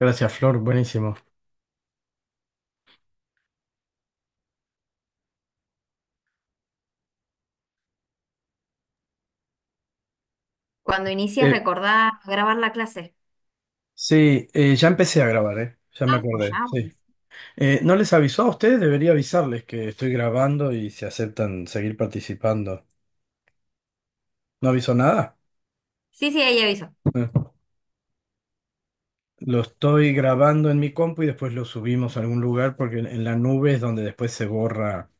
Gracias, Flor, buenísimo. Cuando inicies, Eh, recordá grabar la clase. sí, ya empecé a grabar, ¿eh? Ya me Ah, pues acordé, ya, sí. buenísimo. ¿No les avisó a ustedes? Debería avisarles que estoy grabando y si aceptan seguir participando. ¿No avisó nada? Sí, sí, ahí aviso. Eh, Lo estoy grabando en mi compu y después lo subimos a algún lugar porque en la nube es donde después se borra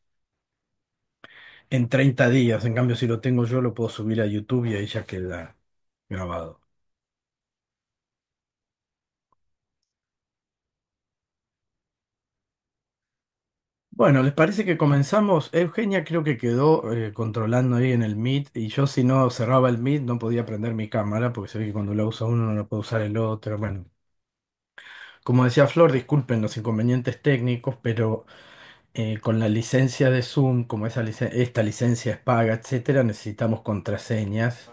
en 30 días. En cambio, si lo tengo yo, lo puedo subir a YouTube y ahí ya queda grabado. Bueno, ¿les parece que comenzamos? Eugenia creo que quedó controlando ahí en el Meet y yo si no cerraba el Meet no podía prender mi cámara porque se ve que cuando la usa uno no lo puede usar el otro. Bueno, como decía Flor, disculpen los inconvenientes técnicos, pero con la licencia de Zoom, como esta licencia es paga, etcétera, necesitamos contraseñas.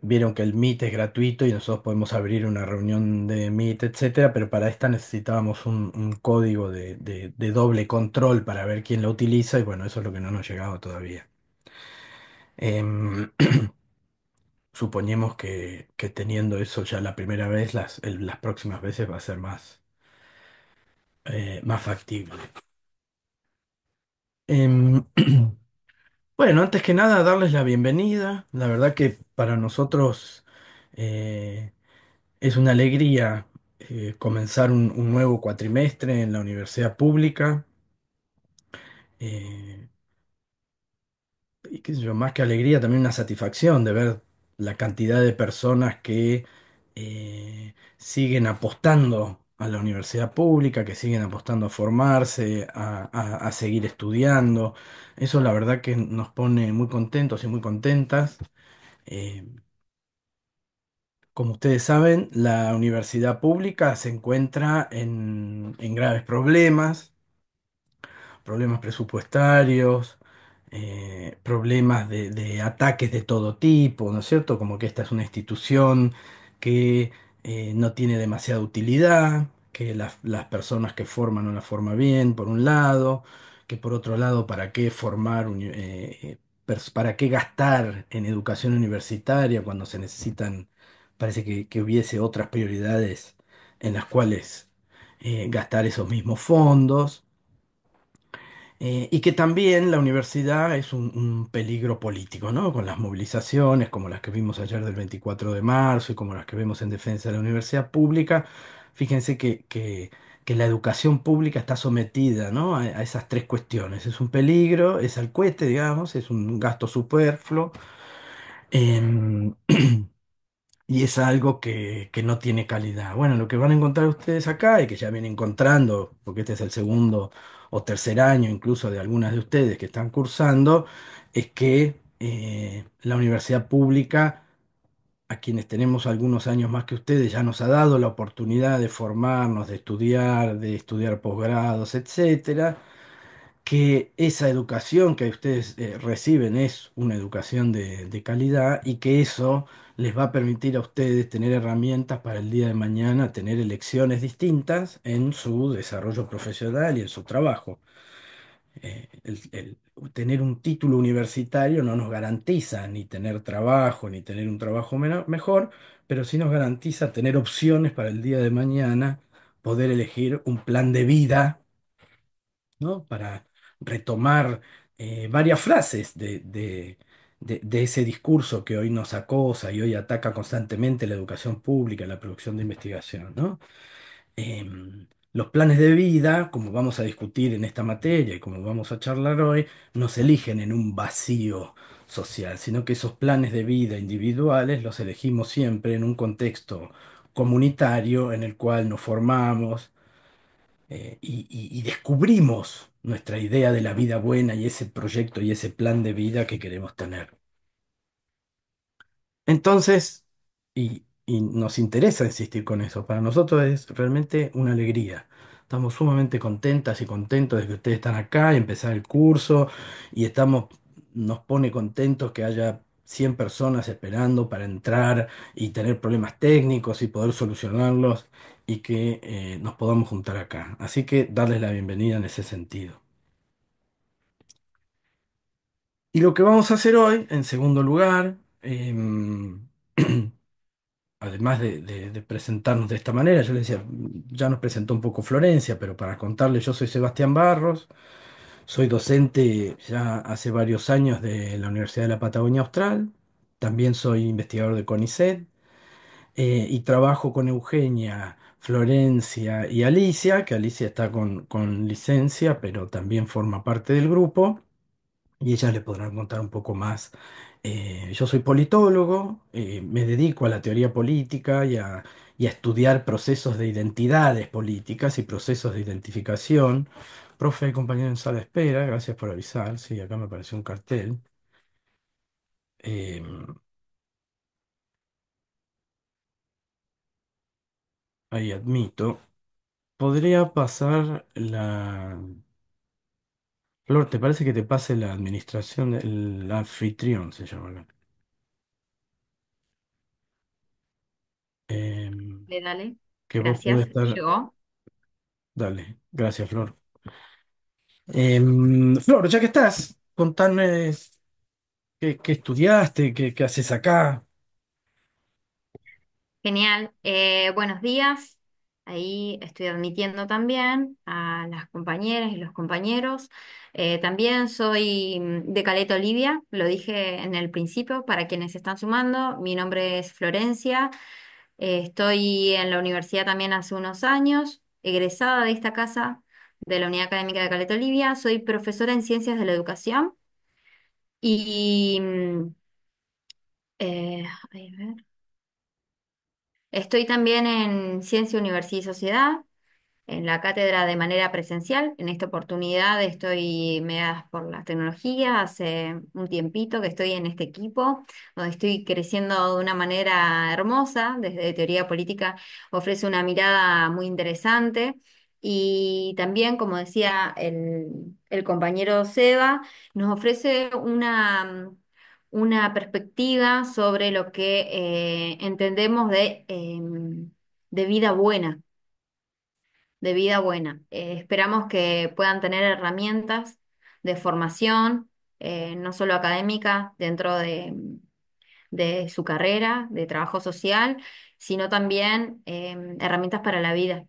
Vieron que el Meet es gratuito y nosotros podemos abrir una reunión de Meet, etcétera, pero para esta necesitábamos un código de doble control para ver quién lo utiliza y bueno, eso es lo que no nos ha llegado todavía. Em, Suponemos que teniendo eso ya la primera vez, las próximas veces va a ser más factible. Em, bueno, antes que nada, darles la bienvenida. La verdad que para nosotros... eh, Es una alegría comenzar un nuevo cuatrimestre en la universidad pública. eh, y qué sé yo, más que alegría, también una satisfacción de ver la cantidad de personas que siguen apostando a la universidad pública, que siguen apostando a formarse, a seguir estudiando. Eso la verdad que nos pone muy contentos y muy contentas. Eh, Como ustedes saben, la universidad pública se encuentra en graves problemas presupuestarios, problemas de ataques de todo tipo, ¿no es cierto? Como que esta es una institución que no tiene demasiada utilidad, que las personas que forman no la forman bien, por un lado, que por otro lado, ¿para qué para qué gastar en educación universitaria cuando se necesitan, parece que hubiese otras prioridades en las cuales gastar esos mismos fondos? Y que también la universidad es un peligro político, ¿no? Con las movilizaciones como las que vimos ayer del 24 de marzo y como las que vemos en defensa de la universidad pública. Fíjense que la educación pública está sometida, ¿no? A esas tres cuestiones. Es un peligro, es al cohete, digamos, es un gasto superfluo. em, y es algo que no tiene calidad. Bueno, lo que van a encontrar ustedes acá y que ya vienen encontrando, porque este es el segundo o tercer año incluso de algunas de ustedes que están cursando, es que la universidad pública, a quienes tenemos algunos años más que ustedes, ya nos ha dado la oportunidad de formarnos, de estudiar posgrados, etcétera, que esa educación que ustedes reciben es una educación de calidad y que eso les va a permitir a ustedes tener herramientas para el día de mañana, tener elecciones distintas en su desarrollo profesional y en su trabajo. Tener un título universitario no nos garantiza ni tener trabajo, ni tener un trabajo mejor, pero sí nos garantiza tener opciones para el día de mañana, poder elegir un plan de vida, ¿no? Para retomar varias frases de ese discurso que hoy nos acosa y hoy ataca constantemente la educación pública, la producción de investigación, ¿no? Los planes de vida, como vamos a discutir en esta materia y como vamos a charlar hoy, no se eligen en un vacío social, sino que esos planes de vida individuales los elegimos siempre en un contexto comunitario en el cual nos formamos, y descubrimos nuestra idea de la vida buena y ese proyecto y ese plan de vida que queremos tener. Entonces, y nos interesa insistir con eso, para nosotros es realmente una alegría. Estamos sumamente contentas y contentos de que ustedes están acá y empezar el curso y nos pone contentos que haya 100 personas esperando para entrar y tener problemas técnicos y poder solucionarlos y que nos podamos juntar acá. Así que darles la bienvenida en ese sentido. Y lo que vamos a hacer hoy, en segundo lugar, además de presentarnos de esta manera, yo les decía, ya nos presentó un poco Florencia, pero para contarles, yo soy Sebastián Barros, soy docente ya hace varios años de la Universidad de la Patagonia Austral, también soy investigador de CONICET y trabajo con Eugenia, Florencia y Alicia, que Alicia está con licencia, pero también forma parte del grupo y ellas le podrán contar un poco más. Yo soy politólogo, me dedico a la teoría política y a estudiar procesos de identidades políticas y procesos de identificación. Profe, compañero en sala de espera, gracias por avisar. Sí, acá me apareció un cartel. Eh, ahí admito. Podría pasar la... Flor, ¿te parece que te pase la administración del anfitrión, se llama acá? Eh, Dale, dale. que vos podés Gracias. estar... Llegó. Dale, gracias, Flor. Flor, ya que estás, contame qué estudiaste, qué haces acá. Genial. Buenos días. Ahí estoy admitiendo también a las compañeras y los compañeros. También soy de Caleta, Olivia, lo dije en el principio para quienes se están sumando. Mi nombre es Florencia. Estoy en la universidad también hace unos años, egresada de esta casa de la Unidad Académica de Caleta, Olivia. Soy profesora en Ciencias de la Educación y a ver. Estoy también en Ciencia, Universidad y Sociedad, en la cátedra de manera presencial. En esta oportunidad estoy mediada por las tecnologías, hace un tiempito que estoy en este equipo, donde estoy creciendo de una manera hermosa, desde teoría política ofrece una mirada muy interesante. Y también, como decía el compañero Seba, nos ofrece una perspectiva sobre lo que entendemos de vida buena, de vida buena. Esperamos que puedan tener herramientas de formación, no solo académica, dentro de su carrera, de trabajo social, sino también herramientas para la vida,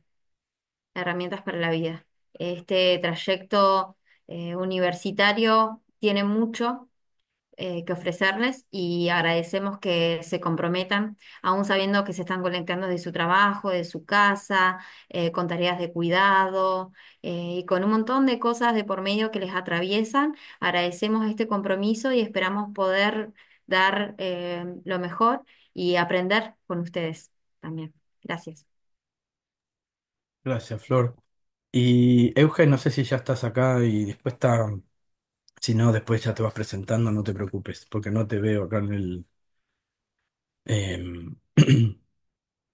herramientas para la vida. Este trayecto universitario tiene mucho que ofrecerles y agradecemos que se comprometan, aún sabiendo que se están conectando de su trabajo, de su casa, con tareas de cuidado y con un montón de cosas de por medio que les atraviesan. Agradecemos este compromiso y esperamos poder dar lo mejor y aprender con ustedes también. Gracias. Gracias, Flor. Y Euge, no sé si ya estás acá y después está, si no, después ya te vas presentando, no te preocupes, porque no te veo acá en el... em,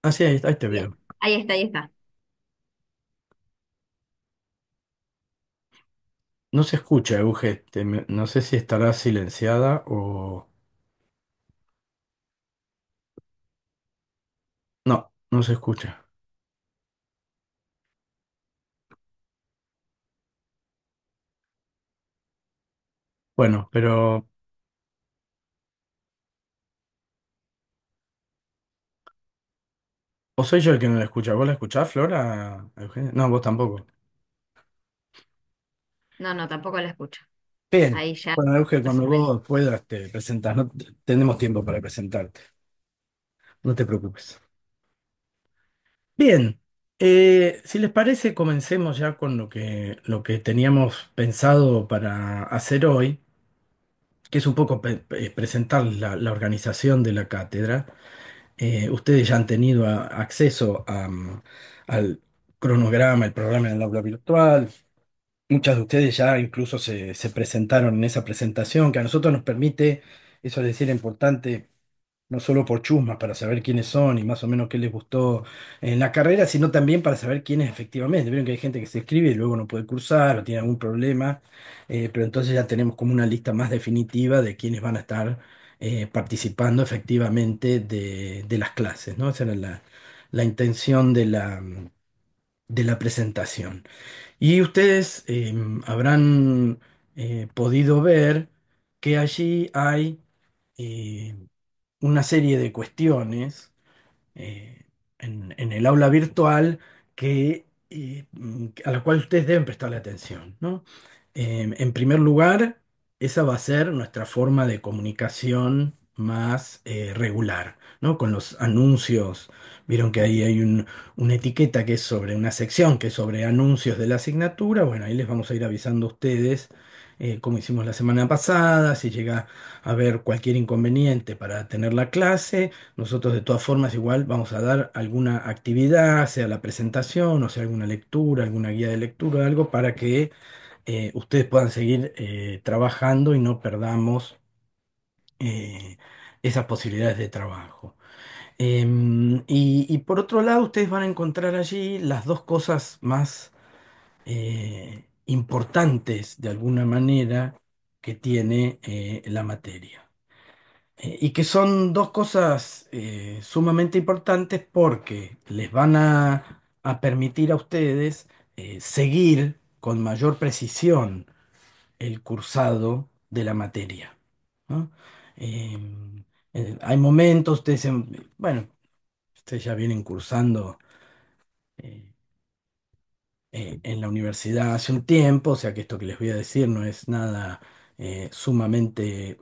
Ah, sí, ahí te Bien, veo. ahí está, ahí está. No se escucha, Euge. No sé si estará silenciada o... No, no se escucha. Bueno, pero... ¿O soy yo el que no la escucha? ¿Vos la escuchás, Flora, Eugenia? No, vos tampoco. No, no, tampoco la escucho. Bien. Ahí ya Bueno, Euge, cuando resolví. vos puedas te presentás. No, tenemos tiempo para presentarte. No te preocupes. Bien. Si les parece, comencemos ya con lo que teníamos pensado para hacer hoy, que es un poco presentar la organización de la cátedra. Ustedes ya han tenido acceso al cronograma, el programa en el aula virtual. Muchas de ustedes ya incluso se presentaron en esa presentación, que a nosotros nos permite, eso es decir, importante, no solo por chusmas, para saber quiénes son y más o menos qué les gustó en la carrera, sino también para saber quiénes efectivamente. Vieron que hay gente que se inscribe y luego no puede cursar o tiene algún problema, pero entonces ya tenemos como una lista más definitiva de quiénes van a estar participando efectivamente de las clases, ¿no? Esa era la intención de la presentación. Y ustedes habrán podido ver que allí hay eh, una serie de cuestiones en el aula virtual a la cual ustedes deben prestarle atención, ¿no? En primer lugar, esa va a ser nuestra forma de comunicación más regular, ¿no? Con los anuncios. Vieron que ahí hay una etiqueta que es sobre una sección que es sobre anuncios de la asignatura. Bueno, ahí les vamos a ir avisando a ustedes, como hicimos la semana pasada, si llega a haber cualquier inconveniente para tener la clase. Nosotros de todas formas igual vamos a dar alguna actividad, sea la presentación o sea alguna lectura, alguna guía de lectura, algo para que ustedes puedan seguir trabajando y no perdamos eh, esas posibilidades de trabajo. Y por otro lado, ustedes van a encontrar allí las dos cosas más importantes de alguna manera que tiene la materia. Y que son dos cosas sumamente importantes porque les van a permitir a ustedes seguir con mayor precisión el cursado de la materia, ¿no? Eh, Hay momentos, bueno, ustedes ya vienen cursando eh, en la universidad hace un tiempo, o sea que esto que les voy a decir no es nada sumamente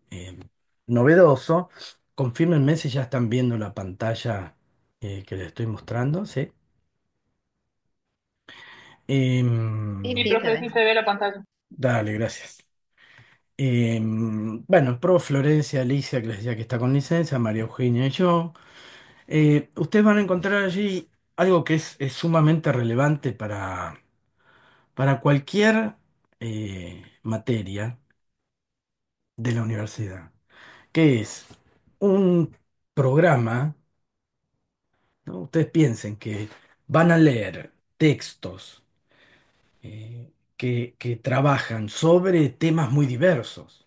novedoso. Confírmenme si ya están viendo la pantalla que les estoy mostrando, ¿sí? Sí, Em, sí, se ve. Dale, gracias. Bueno, pro Florencia, Alicia, que les decía que está con licencia, María Eugenia y yo. Ustedes van a encontrar allí algo que es sumamente relevante para cualquier materia de la universidad, que es un programa, ¿no? Ustedes piensen que van a leer textos que trabajan sobre temas muy diversos.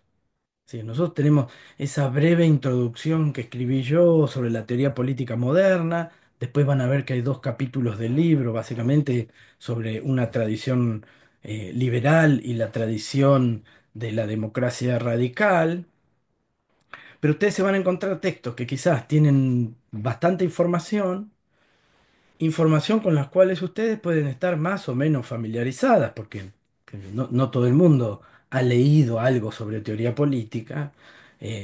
Sí, nosotros tenemos esa breve introducción que escribí yo sobre la teoría política moderna. Después van a ver que hay dos capítulos del libro, básicamente sobre una tradición liberal y la tradición de la democracia radical. Pero ustedes se van a encontrar textos que quizás tienen bastante información, información con las cuales ustedes pueden estar más o menos familiarizadas, porque no todo el mundo ha leído algo sobre teoría política.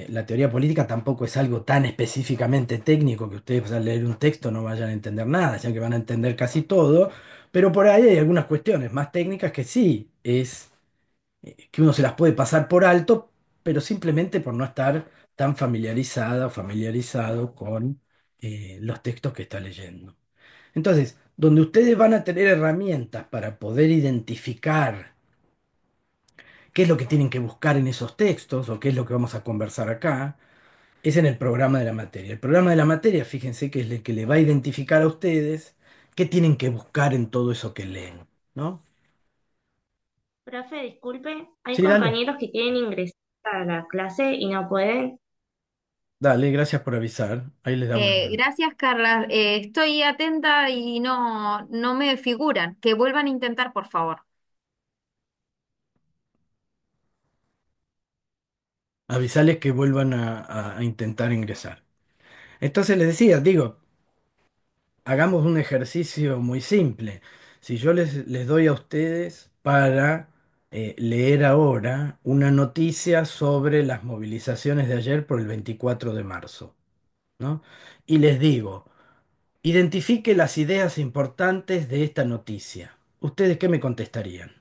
La teoría política tampoco es algo tan específicamente técnico que ustedes al leer un texto no vayan a entender nada, sino que van a entender casi todo, pero por ahí hay algunas cuestiones más técnicas que sí es que uno se las puede pasar por alto, pero simplemente por no estar tan familiarizada o familiarizado con los textos que está leyendo. Entonces, donde ustedes van a tener herramientas para poder identificar qué es lo que tienen que buscar en esos textos o qué es lo que vamos a conversar acá, es en el programa de la materia. El programa de la materia, fíjense que es el que le va a identificar a ustedes qué tienen que buscar en todo eso que leen, ¿no? Profe, disculpe, hay Sí, dale. compañeros que quieren ingresar a la clase y no pueden. Dale, gracias por avisar. Ahí les damos la... Gracias, Carla. Estoy atenta y no me figuran. Que vuelvan a intentar, por favor. Avisarles que vuelvan a intentar ingresar. Entonces les decía, digo, hagamos un ejercicio muy simple. Si yo les doy a ustedes para leer ahora una noticia sobre las movilizaciones de ayer por el 24 de marzo, ¿no? Y les digo, identifique las ideas importantes de esta noticia. ¿Ustedes qué me contestarían?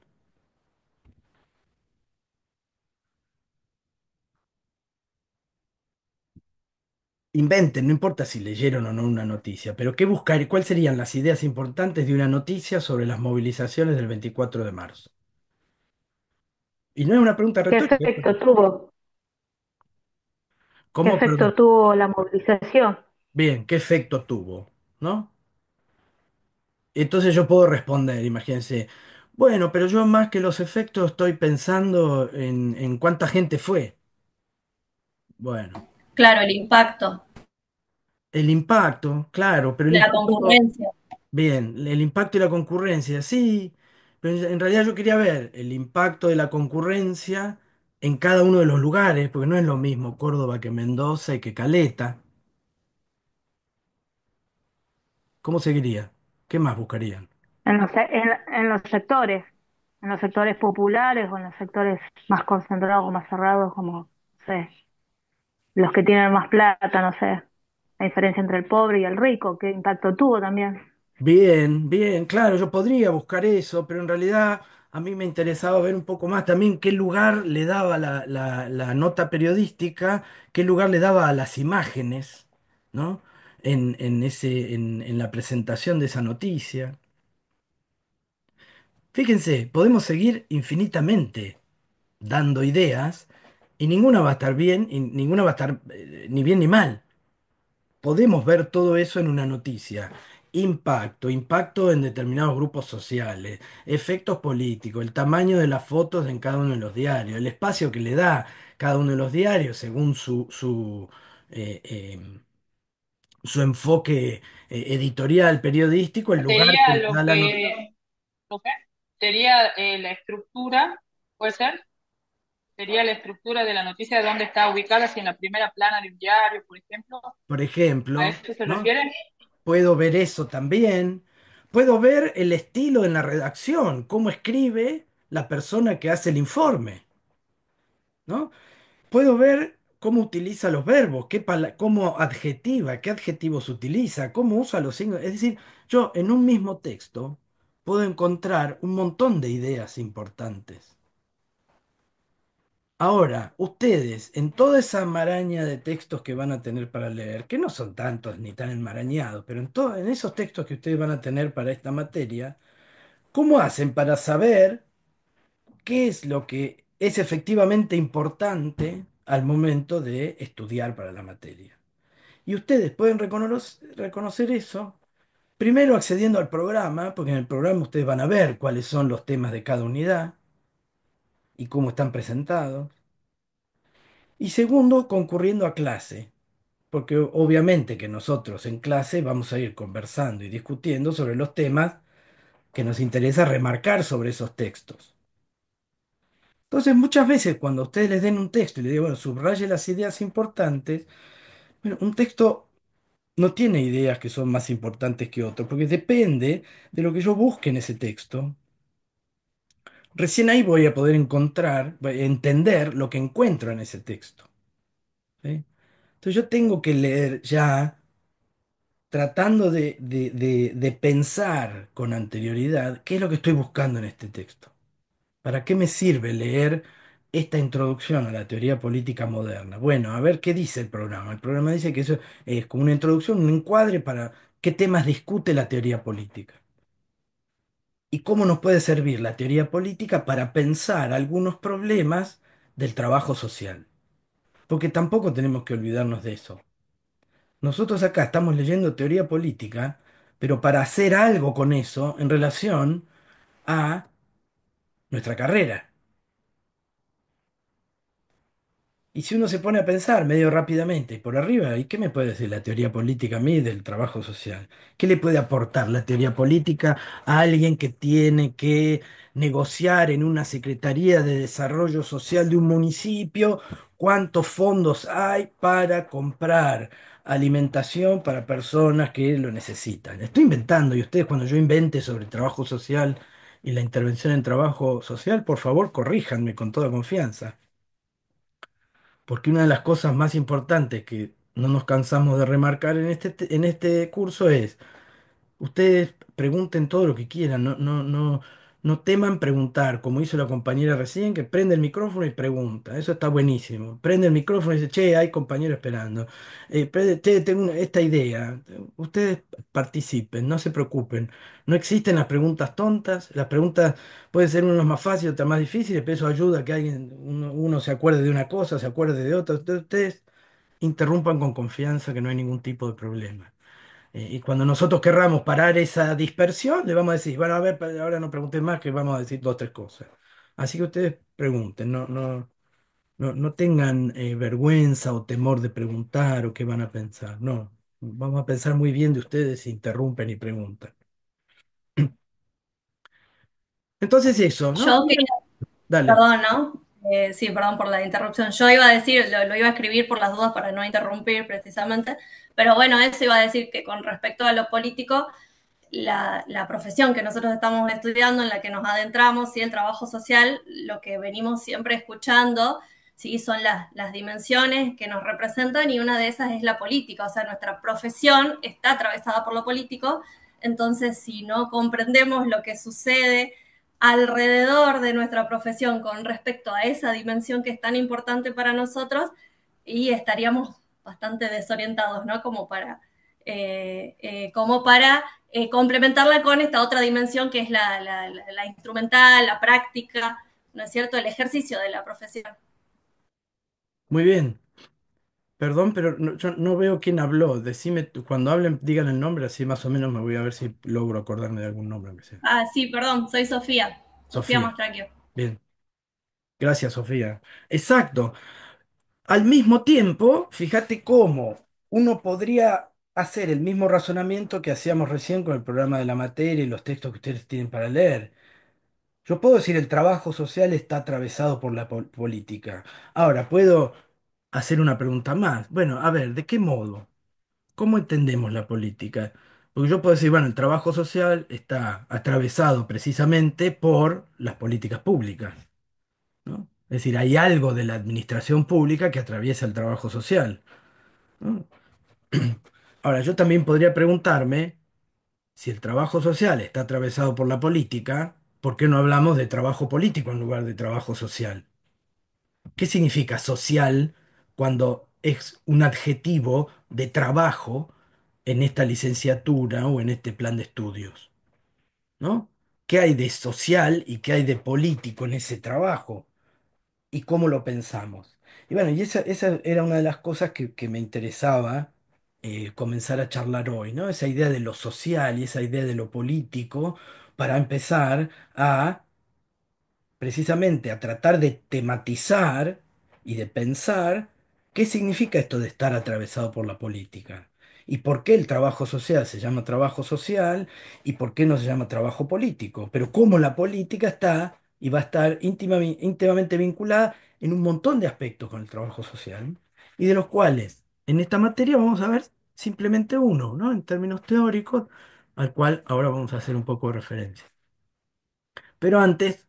Inventen, no importa si leyeron o no una noticia, pero ¿qué buscar? ¿Cuáles serían las ideas importantes de una noticia sobre las movilizaciones del 24 de marzo? Y no es una pregunta ¿Qué retórica, efecto tuvo? ¿Qué ¿cómo, efecto perdón? tuvo la movilización? Bien, ¿qué efecto tuvo? ¿No? Entonces yo puedo responder, imagínense, bueno, pero yo más que los efectos estoy pensando en cuánta gente fue. Bueno. Claro, el impacto, El impacto, claro, pero el la impacto, concurrencia. bien, el impacto y la concurrencia, sí, pero en realidad yo quería ver el impacto de la concurrencia en cada uno de los lugares, porque no es lo mismo Córdoba que Mendoza y que Caleta. ¿Cómo seguiría? ¿Qué más buscarían? En los sectores populares o en los sectores más concentrados o más cerrados, como, no sé, los que tienen más plata, no sé, la diferencia entre el pobre y el rico, qué impacto tuvo también. Bien, bien, claro, yo podría buscar eso, pero en realidad a mí me interesaba ver un poco más también qué lugar le daba la nota periodística, qué lugar le daba a las imágenes, ¿no? En la presentación de esa noticia. Fíjense, podemos seguir infinitamente dando ideas y ninguna va a estar bien y ninguna va a estar ni bien ni mal. Podemos ver todo eso en una noticia. Impacto, impacto en determinados grupos sociales, efectos políticos, el tamaño de las fotos en cada uno de los diarios, el espacio que le da cada uno de los diarios según eh, eh, su enfoque editorial, periodístico, el lugar que Sería le da la noticia. lo que sería la estructura, puede ser, sería la estructura de la noticia de dónde está ubicada, si en la primera plana de un diario, por ejemplo, Por ¿a ejemplo, eso se ¿no? refiere? Puedo ver eso también. Puedo ver el estilo en la redacción, cómo escribe la persona que hace el informe, ¿no? Puedo ver cómo utiliza los verbos, cómo adjetiva, qué adjetivos utiliza, cómo usa los signos. Es decir, yo en un mismo texto puedo encontrar un montón de ideas importantes. Ahora, ustedes, en toda esa maraña de textos que van a tener para leer, que no son tantos ni tan enmarañados, pero en esos textos que ustedes van a tener para esta materia, ¿cómo hacen para saber qué es lo que es efectivamente importante al momento de estudiar para la materia? Y ustedes pueden reconocer eso, primero accediendo al programa, porque en el programa ustedes van a ver cuáles son los temas de cada unidad y cómo están presentados. Y segundo, concurriendo a clase, porque obviamente que nosotros en clase vamos a ir conversando y discutiendo sobre los temas que nos interesa remarcar sobre esos textos. Entonces, muchas veces cuando ustedes les den un texto y les digo, bueno, subraye las ideas importantes, bueno, un texto no tiene ideas que son más importantes que otros, porque depende de lo que yo busque en ese texto. Recién ahí voy a poder voy a entender lo que encuentro en ese texto. ¿Sí? Entonces yo tengo que leer ya tratando de pensar con anterioridad qué es lo que estoy buscando en este texto. ¿Para qué me sirve leer esta introducción a la teoría política moderna? Bueno, a ver qué dice el programa. El programa dice que eso es como una introducción, un encuadre para qué temas discute la teoría política y cómo nos puede servir la teoría política para pensar algunos problemas del trabajo social. Porque tampoco tenemos que olvidarnos de eso. Nosotros acá estamos leyendo teoría política, pero para hacer algo con eso en relación a nuestra carrera. Y si uno se pone a pensar medio rápidamente y por arriba, ¿y qué me puede decir la teoría política a mí del trabajo social? ¿Qué le puede aportar la teoría política a alguien que tiene que negociar en una Secretaría de Desarrollo Social de un municipio cuántos fondos hay para comprar alimentación para personas que lo necesitan? Estoy inventando y ustedes cuando yo invente sobre trabajo social y la intervención en trabajo social, por favor, corríjanme con toda confianza. Porque una de las cosas más importantes que no nos cansamos de remarcar en este curso es, ustedes pregunten todo lo que quieran, no teman preguntar, como hizo la compañera recién, que prende el micrófono y pregunta, eso está buenísimo. Prende el micrófono y dice, che, hay compañero esperando. Che, tengo esta idea. Ustedes participen, no se preocupen. No existen las preguntas tontas, las preguntas pueden ser unas más fáciles, otras más difíciles, pero eso ayuda a que uno se acuerde de una cosa, se acuerde de otra. Ustedes interrumpan con confianza que no hay ningún tipo de problema. Y cuando nosotros querramos parar esa dispersión, le vamos a decir, bueno, a ver, ahora no pregunten más, que vamos a decir dos o tres cosas. Así que ustedes pregunten, no, no. No tengan vergüenza o temor de preguntar o qué van a pensar. No, vamos a pensar muy bien de ustedes si interrumpen y preguntan. Entonces eso, ¿no? Yo quería, Dale. perdón, ¿no? Sí, perdón por la interrupción. Yo iba a decir, lo iba a escribir por las dudas para no interrumpir precisamente, pero bueno, eso iba a decir que con respecto a lo político, la profesión que nosotros estamos estudiando, en la que nos adentramos, y el trabajo social, lo que venimos siempre escuchando, sí, son las dimensiones que nos representan y una de esas es la política, o sea, nuestra profesión está atravesada por lo político, entonces si no comprendemos lo que sucede alrededor de nuestra profesión con respecto a esa dimensión que es tan importante para nosotros, y estaríamos bastante desorientados, ¿no? Como para complementarla con esta otra dimensión que es la instrumental, la práctica, ¿no es cierto? El ejercicio de la profesión. Muy bien. Perdón, pero yo no veo quién habló. Decime, cuando hablen, digan el nombre, así más o menos me voy a ver si logro acordarme de algún nombre, aunque sea. Ah, sí, perdón, soy Sofía, Sofía Sofía. Mastracchio. Bien. Gracias, Sofía. Exacto. Al mismo tiempo, fíjate cómo uno podría hacer el mismo razonamiento que hacíamos recién con el programa de la materia y los textos que ustedes tienen para leer. Yo puedo decir el trabajo social está atravesado por la política. Ahora, puedo hacer una pregunta más. Bueno, a ver, ¿de qué modo? ¿Cómo entendemos la política? Porque yo puedo decir, bueno, el trabajo social está atravesado precisamente por las políticas públicas, ¿no? Es decir, hay algo de la administración pública que atraviesa el trabajo social, ¿no? Ahora, yo también podría preguntarme, si el trabajo social está atravesado por la política, ¿por qué no hablamos de trabajo político en lugar de trabajo social? ¿Qué significa social cuando es un adjetivo de trabajo en esta licenciatura o en este plan de estudios? ¿No? ¿Qué hay de social y qué hay de político en ese trabajo? ¿Y cómo lo pensamos? Y bueno, y esa era una de las cosas que me interesaba comenzar a charlar hoy, ¿no? Esa idea de lo social y esa idea de lo político para empezar a precisamente a tratar de tematizar y de pensar qué significa esto de estar atravesado por la política y por qué el trabajo social se llama trabajo social y por qué no se llama trabajo político, pero cómo la política está y va a estar íntimamente vinculada en un montón de aspectos con el trabajo social y de los cuales en esta materia vamos a ver simplemente uno, ¿no? En términos teóricos, al cual ahora vamos a hacer un poco de referencia. Pero antes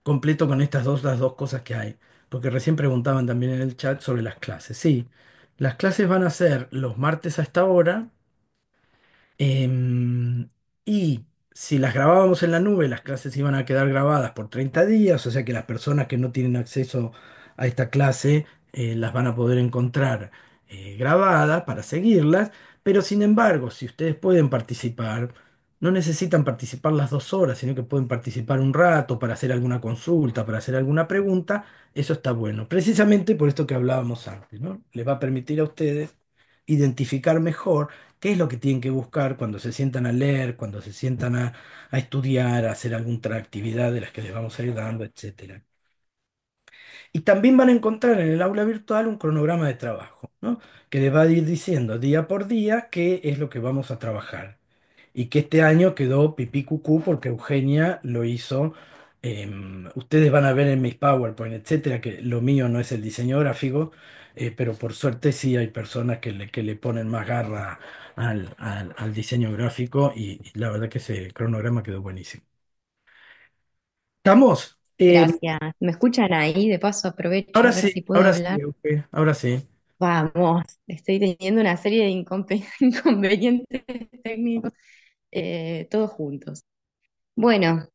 completo con las dos cosas que hay, porque recién preguntaban también en el chat sobre las clases. Sí, las clases van a ser los martes a esta hora, y si las grabábamos en la nube, las clases iban a quedar grabadas por 30 días, o sea que las personas que no tienen acceso a esta clase las van a poder encontrar grabadas para seguirlas, pero sin embargo, si ustedes pueden participar, no necesitan participar las 2 horas, sino que pueden participar un rato para hacer alguna consulta, para hacer alguna pregunta, eso está bueno. Precisamente por esto que hablábamos antes, ¿no? Les va a permitir a ustedes identificar mejor qué es lo que tienen que buscar cuando se sientan a leer, cuando se sientan a estudiar, a hacer alguna otra actividad de las que les vamos a ir dando, etcétera. Y también van a encontrar en el aula virtual un cronograma de trabajo, ¿no? Que les va a ir diciendo día por día qué es lo que vamos a trabajar. Y que este año quedó pipí cucú porque Eugenia lo hizo. Ustedes van a ver en mis PowerPoint, etcétera, que lo mío no es el diseño gráfico, pero por suerte sí hay personas que le ponen más garra al diseño gráfico y la verdad que ese cronograma quedó buenísimo. ¿Estamos? Gracias. ¿Me escuchan ahí? De paso aprovecho a ver si puedo Ahora sí, hablar. Euge, ahora sí. Vamos, estoy teniendo una serie de inconvenientes técnicos, todos juntos. Bueno,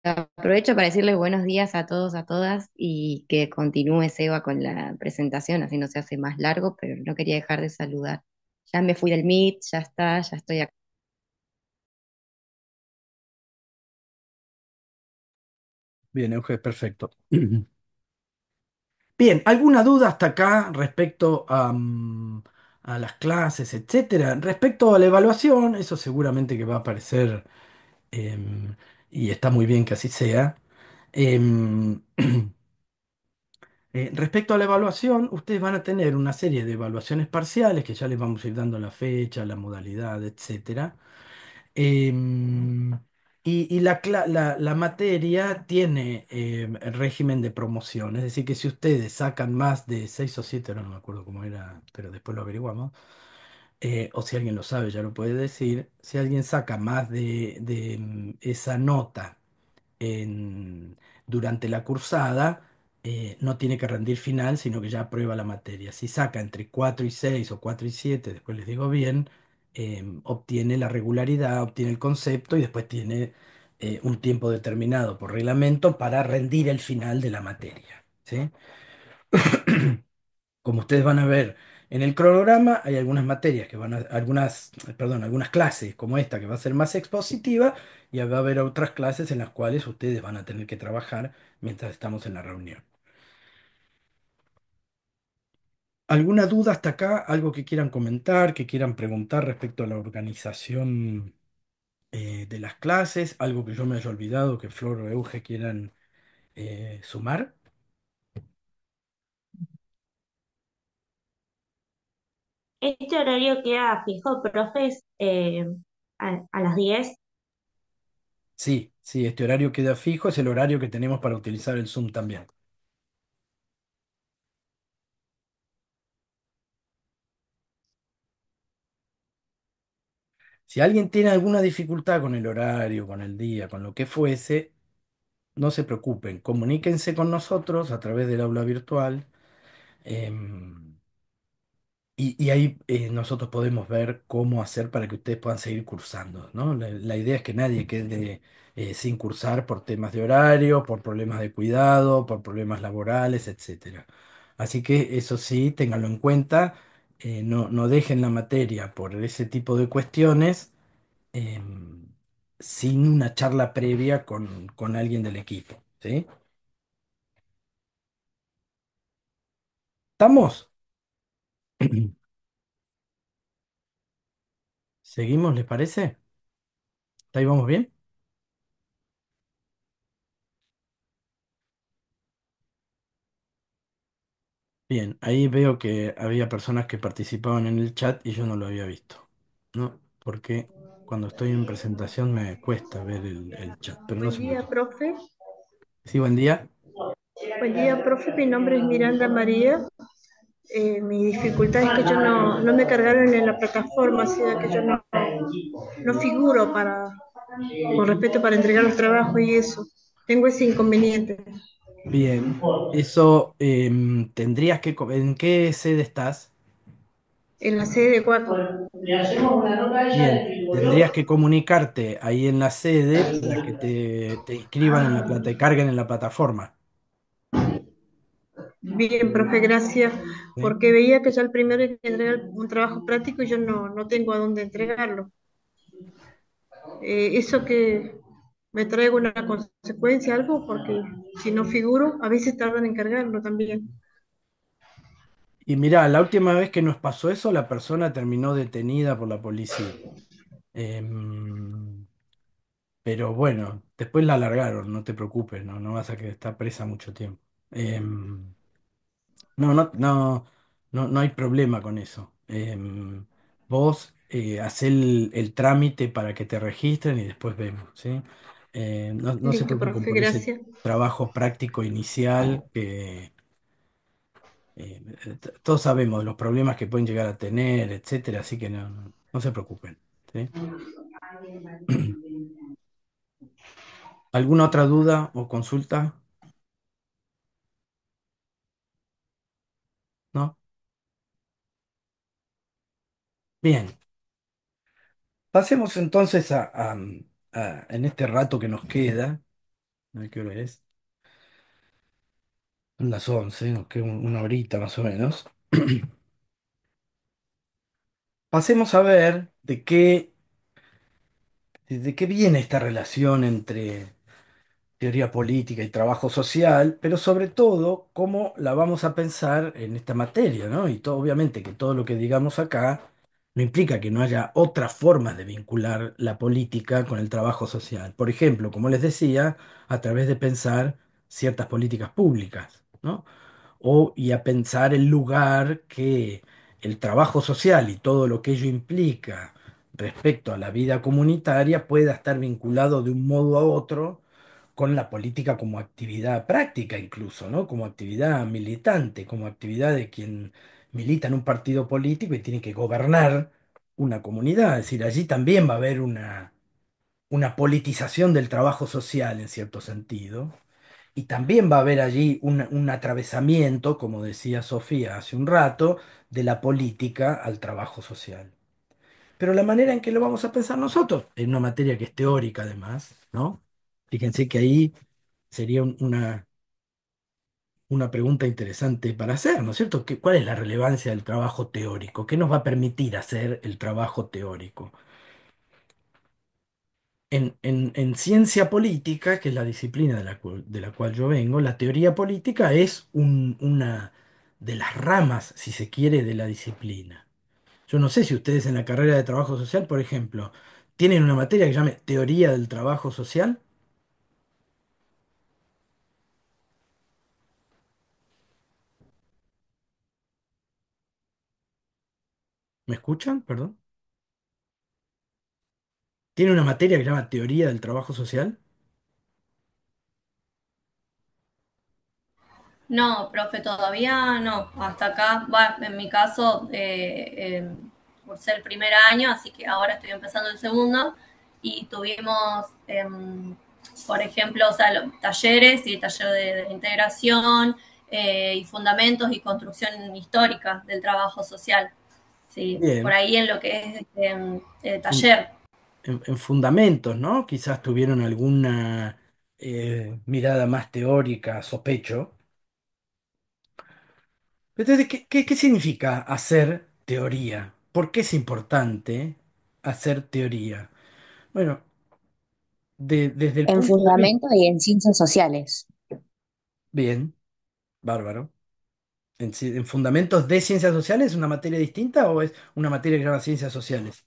aprovecho para decirles buenos días a todos, a todas, y que continúe Seba con la presentación, así no se hace más largo, pero no quería dejar de saludar. Ya me fui del Meet, ya está, ya estoy acá. Bien, Euge, perfecto. Bien, ¿alguna duda hasta acá respecto a las clases, etcétera? Respecto a la evaluación, eso seguramente que va a aparecer, em, y está muy bien que así sea. Em, Respecto a la evaluación, ustedes van a tener una serie de evaluaciones parciales que ya les vamos a ir dando la fecha, la modalidad, etcétera. Em, y la materia tiene el régimen de promoción, es decir, que si ustedes sacan más de 6 o 7, no me acuerdo cómo era, pero después lo averiguamos, o si alguien lo sabe, ya lo puede decir, si alguien saca más de esa nota en- durante la cursada, no tiene que rendir final, sino que ya aprueba la materia. Si saca entre 4 y 6 o 4 y 7, después les digo bien, obtiene la regularidad, obtiene el concepto y después tiene un tiempo determinado por reglamento para rendir el final de la materia. ¿Sí? Como ustedes van a ver en el cronograma, hay algunas materias que van a, perdón, algunas clases como esta que va a ser más expositiva y va a haber otras clases en las cuales ustedes van a tener que trabajar mientras estamos en la reunión. ¿Alguna duda hasta acá? ¿Algo que quieran comentar, que quieran preguntar respecto a la organización de las clases? ¿Algo que yo me haya olvidado que Flor o Euge quieran sumar? Este horario queda fijo, profes, a las 10. Sí, sí, este horario queda fijo, es el horario que tenemos para utilizar el Zoom también. Si alguien tiene alguna dificultad con el horario, con el día, con lo que fuese, no se preocupen, comuníquense con nosotros a través del aula virtual, em, y ahí nosotros podemos ver cómo hacer para que ustedes puedan seguir cursando, ¿no? La idea es que nadie quede sin cursar por temas de horario, por problemas de cuidado, por problemas laborales, etcétera. Así que eso sí, ténganlo en cuenta, no dejen la materia por ese tipo de cuestiones em, sin una charla previa con alguien del equipo, ¿sí? ¿Estamos? ¿Seguimos, les parece? ¿Ahí vamos bien? Bien, ahí veo que había personas que participaban en el chat y yo no lo había visto, ¿no? Porque cuando estoy en presentación me cuesta ver el chat, pero no Buen se día, preocupe. profe. Sí, buen día. Buen día, profe. Mi nombre es Miranda María. Mi dificultad es que yo no me cargaron en la plataforma, o sea que yo no figuro con respeto para entregar los trabajos y eso. Tengo ese inconveniente. Bien, eso tendrías que... ¿En qué sede estás? En la sede de cuatro. Bien, tendrías que comunicarte ahí en la sede para que te inscriban en la plata y carguen en la plataforma. Bien, profe, gracias. ¿Sí? Porque veía que ya el primero hay que entregar un trabajo práctico y yo no tengo a dónde entregarlo. Eso que me traiga una consecuencia, algo, porque si no figuro, a veces tardan en cargarlo también. Y mirá, la última vez que nos pasó eso, la persona terminó detenida por la policía. Em, pero bueno, después la alargaron, no te preocupes, no vas a que está presa mucho tiempo. Em, no hay problema con eso. Vos hacé el trámite para que te registren y después vemos, ¿sí? No se Listo, preocupen profe, por ese gracias. trabajo práctico inicial que todos sabemos de los problemas que pueden llegar a tener, etcétera, así que no se preocupen, ¿sí? ¿Alguna otra duda o consulta? ¿No? Bien, pasemos entonces en este rato que nos queda, a ver qué hora es. Son las 11, nos queda una horita más o menos. Pasemos a ver de qué viene esta relación entre teoría política y trabajo social, pero sobre todo cómo la vamos a pensar en esta materia, ¿no? Y todo, obviamente que todo lo que digamos acá no implica que no haya otras formas de vincular la política con el trabajo social. Por ejemplo, como les decía, a través de pensar ciertas políticas públicas, ¿no? y a pensar el lugar que el trabajo social y todo lo que ello implica respecto a la vida comunitaria pueda estar vinculado de un modo a otro con la política como actividad práctica incluso, ¿no? Como actividad militante, como actividad de quien milita en un partido político y tiene que gobernar una comunidad. Es decir, allí también va a haber una politización del trabajo social en cierto sentido. Y también va a haber allí un atravesamiento, como decía Sofía hace un rato, de la política al trabajo social. Pero la manera en que lo vamos a pensar nosotros, en una materia que es teórica además, ¿no? Fíjense que ahí sería una pregunta interesante para hacer, ¿no es cierto? ¿Cuál es la relevancia del trabajo teórico? ¿Qué nos va a permitir hacer el trabajo teórico? En ciencia política, que es la disciplina de la cual yo vengo, la teoría política es una de las ramas, si se quiere, de la disciplina. Yo no sé si ustedes en la carrera de trabajo social, por ejemplo, tienen una materia que se llame teoría del trabajo social. ¿Me escuchan? Perdón. ¿Tienen una materia que se llama teoría del trabajo social? No, profe, todavía no. Hasta acá, va, en mi caso, cursé el primer año, así que ahora estoy empezando el segundo. Y tuvimos, por ejemplo, o sea, talleres y taller de integración y fundamentos y construcción histórica del trabajo social. Sí, por Bien. ahí en lo que es En, taller. en fundamentos, ¿no? Quizás tuvieron alguna mirada más teórica, sospecho. Entonces, ¿qué significa hacer teoría? ¿Por qué es importante hacer teoría? Bueno, desde el En punto de vista... fundamento y en ciencias sociales. Bien, bárbaro. En fundamentos de ciencias sociales es una materia distinta o es una materia que se llama ciencias sociales?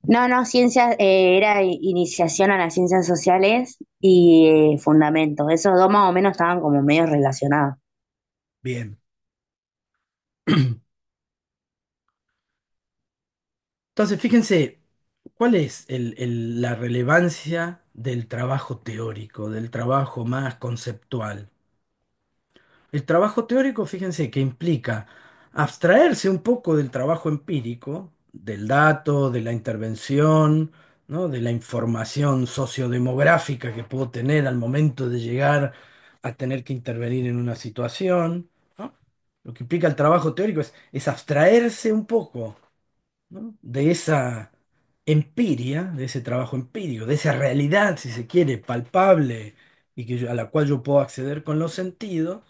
No, no, ciencias, era iniciación a las ciencias sociales y fundamentos. Esos dos más o menos estaban como medio relacionados. Bien. Entonces, fíjense, ¿cuál es la relevancia del trabajo teórico, del trabajo más conceptual? El trabajo teórico, fíjense, que implica abstraerse un poco del trabajo empírico, del dato, de la intervención, ¿no? De la información sociodemográfica que puedo tener al momento de llegar a tener que intervenir en una situación, ¿no? Lo que implica el trabajo teórico es abstraerse un poco, ¿no? De esa empiria, de ese trabajo empírico, de esa realidad, si se quiere, palpable y a la cual yo puedo acceder con los sentidos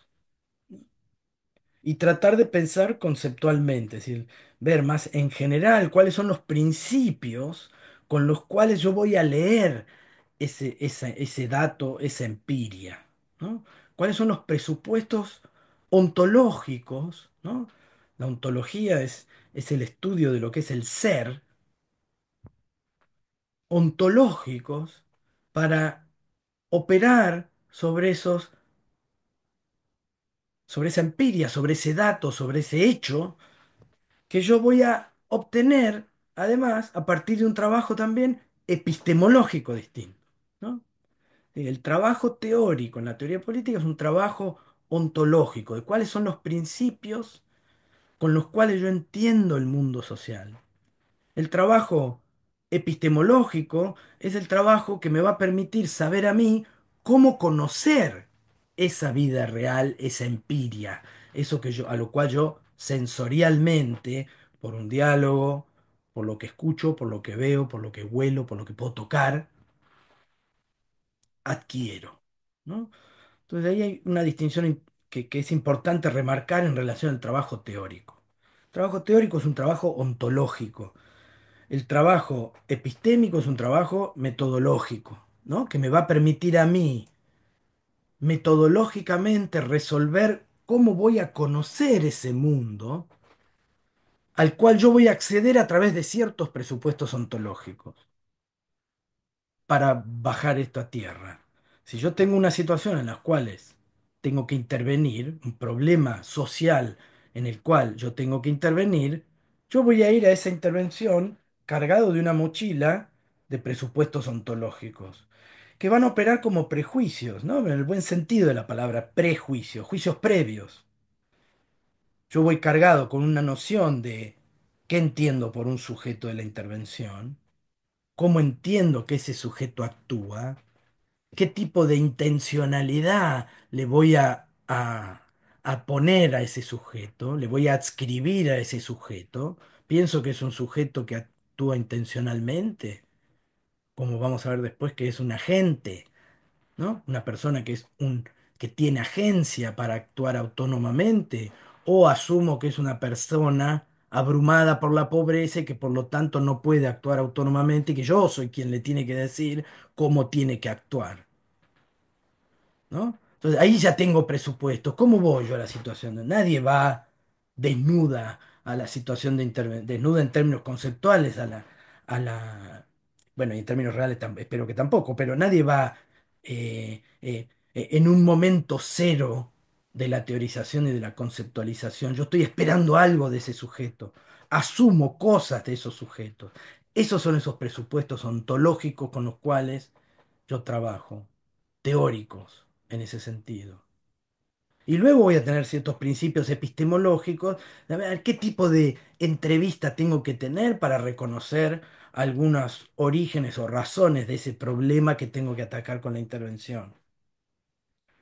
y tratar de pensar conceptualmente, es decir, ver más en general cuáles son los principios con los cuales yo voy a leer ese dato, esa empiria, ¿no? ¿Cuáles son los presupuestos ontológicos, ¿no? La ontología es el estudio de lo que es el ser, ontológicos para operar sobre esa empiria, sobre ese dato, sobre ese hecho que yo voy a obtener, además, a partir de un trabajo también epistemológico distinto, ¿no? El trabajo teórico en la teoría política es un trabajo ontológico, de cuáles son los principios con los cuales yo entiendo el mundo social. El trabajo epistemológico es el trabajo que me va a permitir saber a mí cómo conocer esa vida real, esa empiria, eso que yo, a lo cual yo sensorialmente, por un diálogo, por lo que escucho, por lo que veo, por lo que huelo, por lo que puedo tocar, adquiero, ¿no? Entonces ahí hay una distinción que es importante remarcar en relación al trabajo teórico. El trabajo teórico es un trabajo ontológico. El trabajo epistémico es un trabajo metodológico, ¿no? Que me va a permitir a mí metodológicamente resolver cómo voy a conocer ese mundo al cual yo voy a acceder a través de ciertos presupuestos ontológicos para bajar esto a tierra. Si yo tengo una situación en las cuales tengo que intervenir, un problema social en el cual yo tengo que intervenir, yo voy a ir a esa intervención cargado de una mochila de presupuestos ontológicos, que van a operar como prejuicios, ¿no? En el buen sentido de la palabra prejuicios, juicios previos. Yo voy cargado con una noción de qué entiendo por un sujeto de la intervención, cómo entiendo que ese sujeto actúa, qué tipo de intencionalidad le voy a poner a ese sujeto, le voy a adscribir a ese sujeto. Pienso que es un sujeto que actúa intencionalmente, como vamos a ver después que es un agente, ¿no? Una persona que tiene agencia para actuar autónomamente, o asumo que es una persona abrumada por la pobreza y que por lo tanto no puede actuar autónomamente y que yo soy quien le tiene que decir cómo tiene que actuar, ¿no? Entonces ahí ya tengo presupuesto. ¿Cómo voy yo a la situación? Nadie va desnuda a la situación de desnuda en términos conceptuales a la, bueno, y en términos reales espero que tampoco, pero nadie va en un momento cero de la teorización y de la conceptualización. Yo estoy esperando algo de ese sujeto, asumo cosas de esos sujetos. Esos son esos presupuestos ontológicos con los cuales yo trabajo, teóricos en ese sentido. Y luego voy a tener ciertos principios epistemológicos, de ver qué tipo de entrevista tengo que tener para reconocer algunos orígenes o razones de ese problema que tengo que atacar con la intervención.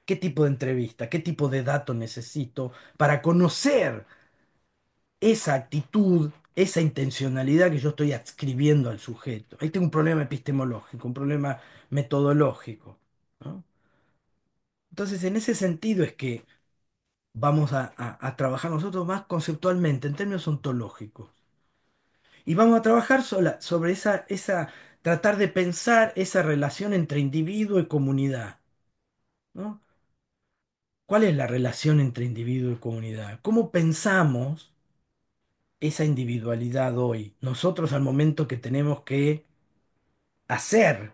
¿Qué tipo de entrevista, qué tipo de datos necesito para conocer esa actitud, esa intencionalidad que yo estoy adscribiendo al sujeto? Ahí tengo un problema epistemológico, un problema metodológico, ¿no? Entonces, en ese sentido es que vamos a trabajar nosotros más conceptualmente, en términos ontológicos. Y vamos a trabajar sobre tratar de pensar esa relación entre individuo y comunidad, ¿no? ¿Cuál es la relación entre individuo y comunidad? ¿Cómo pensamos esa individualidad hoy? Nosotros al momento que tenemos que hacer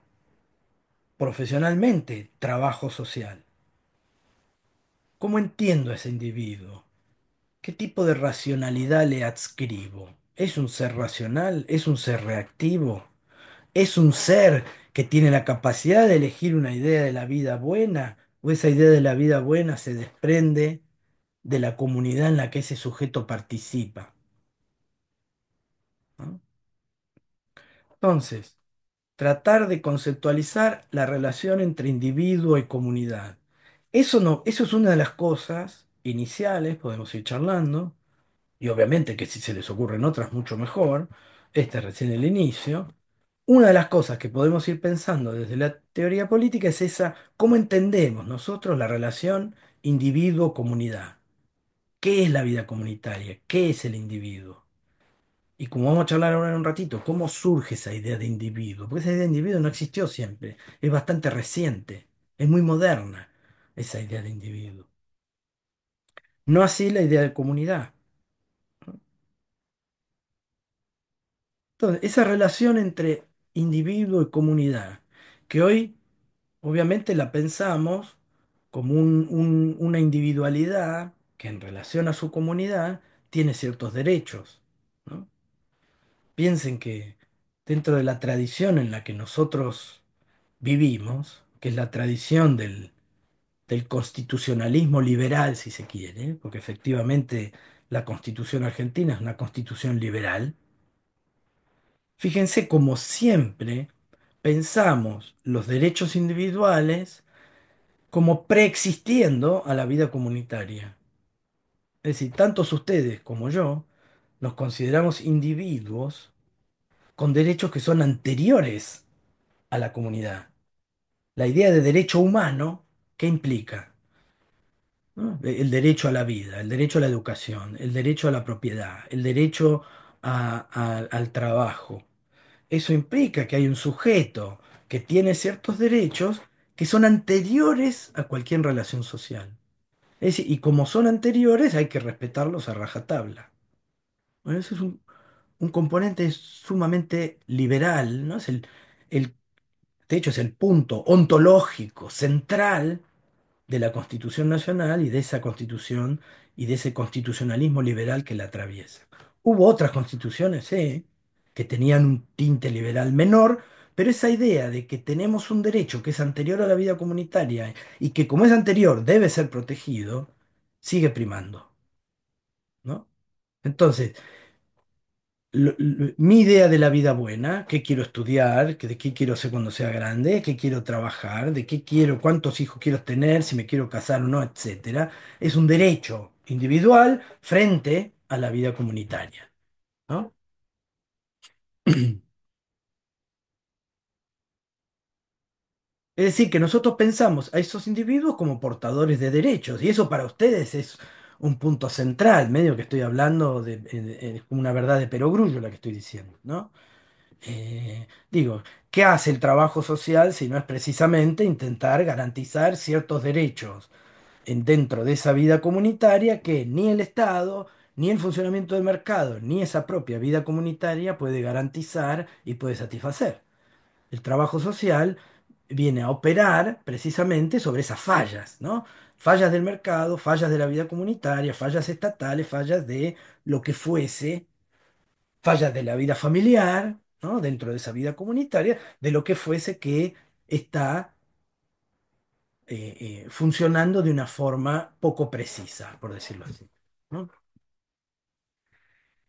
profesionalmente trabajo social. ¿Cómo entiendo a ese individuo? ¿Qué tipo de racionalidad le adscribo? ¿Es un ser racional? ¿Es un ser reactivo? ¿Es un ser que tiene la capacidad de elegir una idea de la vida buena? ¿O esa idea de la vida buena se desprende de la comunidad en la que ese sujeto participa? ¿No? Entonces, tratar de conceptualizar la relación entre individuo y comunidad. Eso no, eso es una de las cosas iniciales, podemos ir charlando. Y obviamente que si se les ocurren otras, mucho mejor. Este es recién el inicio. Una de las cosas que podemos ir pensando desde la teoría política es esa, ¿cómo entendemos nosotros la relación individuo-comunidad? ¿Qué es la vida comunitaria? ¿Qué es el individuo? Y como vamos a charlar ahora en un ratito, ¿cómo surge esa idea de individuo? Porque esa idea de individuo no existió siempre, es bastante reciente, es muy moderna esa idea de individuo. No así la idea de comunidad. Entonces, esa relación entre individuo y comunidad, que hoy obviamente la pensamos como una individualidad que en relación a su comunidad tiene ciertos derechos, ¿no? Piensen que dentro de la tradición en la que nosotros vivimos, que es la tradición del constitucionalismo liberal, si se quiere, porque efectivamente la constitución argentina es una constitución liberal. Fíjense como siempre pensamos los derechos individuales como preexistiendo a la vida comunitaria. Es decir, tantos ustedes como yo nos consideramos individuos con derechos que son anteriores a la comunidad. La idea de derecho humano, ¿qué implica? ¿No? El derecho a la vida, el derecho a la educación, el derecho a la propiedad, el derecho al trabajo. Eso implica que hay un sujeto que tiene ciertos derechos que son anteriores a cualquier relación social. Es decir, y como son anteriores, hay que respetarlos a rajatabla. Bueno, eso es un componente sumamente liberal, ¿no? El, de hecho, es el punto ontológico central de la Constitución Nacional y de esa Constitución y de ese constitucionalismo liberal que la atraviesa. Hubo otras constituciones, sí, que tenían un tinte liberal menor, pero esa idea de que tenemos un derecho que es anterior a la vida comunitaria y que como es anterior debe ser protegido, sigue primando, ¿no? Entonces, mi idea de la vida buena, qué quiero estudiar, de qué quiero ser cuando sea grande, qué quiero trabajar, de qué quiero, cuántos hijos quiero tener, si me quiero casar o no, etcétera, es un derecho individual frente a la vida comunitaria, ¿no? Es decir, que nosotros pensamos a esos individuos como portadores de derechos, y eso para ustedes es un punto central, medio que estoy hablando de una verdad de perogrullo la que estoy diciendo, ¿no? Digo, ¿qué hace el trabajo social si no es precisamente intentar garantizar ciertos derechos dentro de esa vida comunitaria que ni el Estado, ni el funcionamiento del mercado, ni esa propia vida comunitaria puede garantizar y puede satisfacer? El trabajo social viene a operar precisamente sobre esas fallas, ¿no? Fallas del mercado, fallas de la vida comunitaria, fallas estatales, fallas de lo que fuese, fallas de la vida familiar, ¿no? Dentro de esa vida comunitaria, de lo que fuese que está funcionando de una forma poco precisa, por decirlo así, ¿no?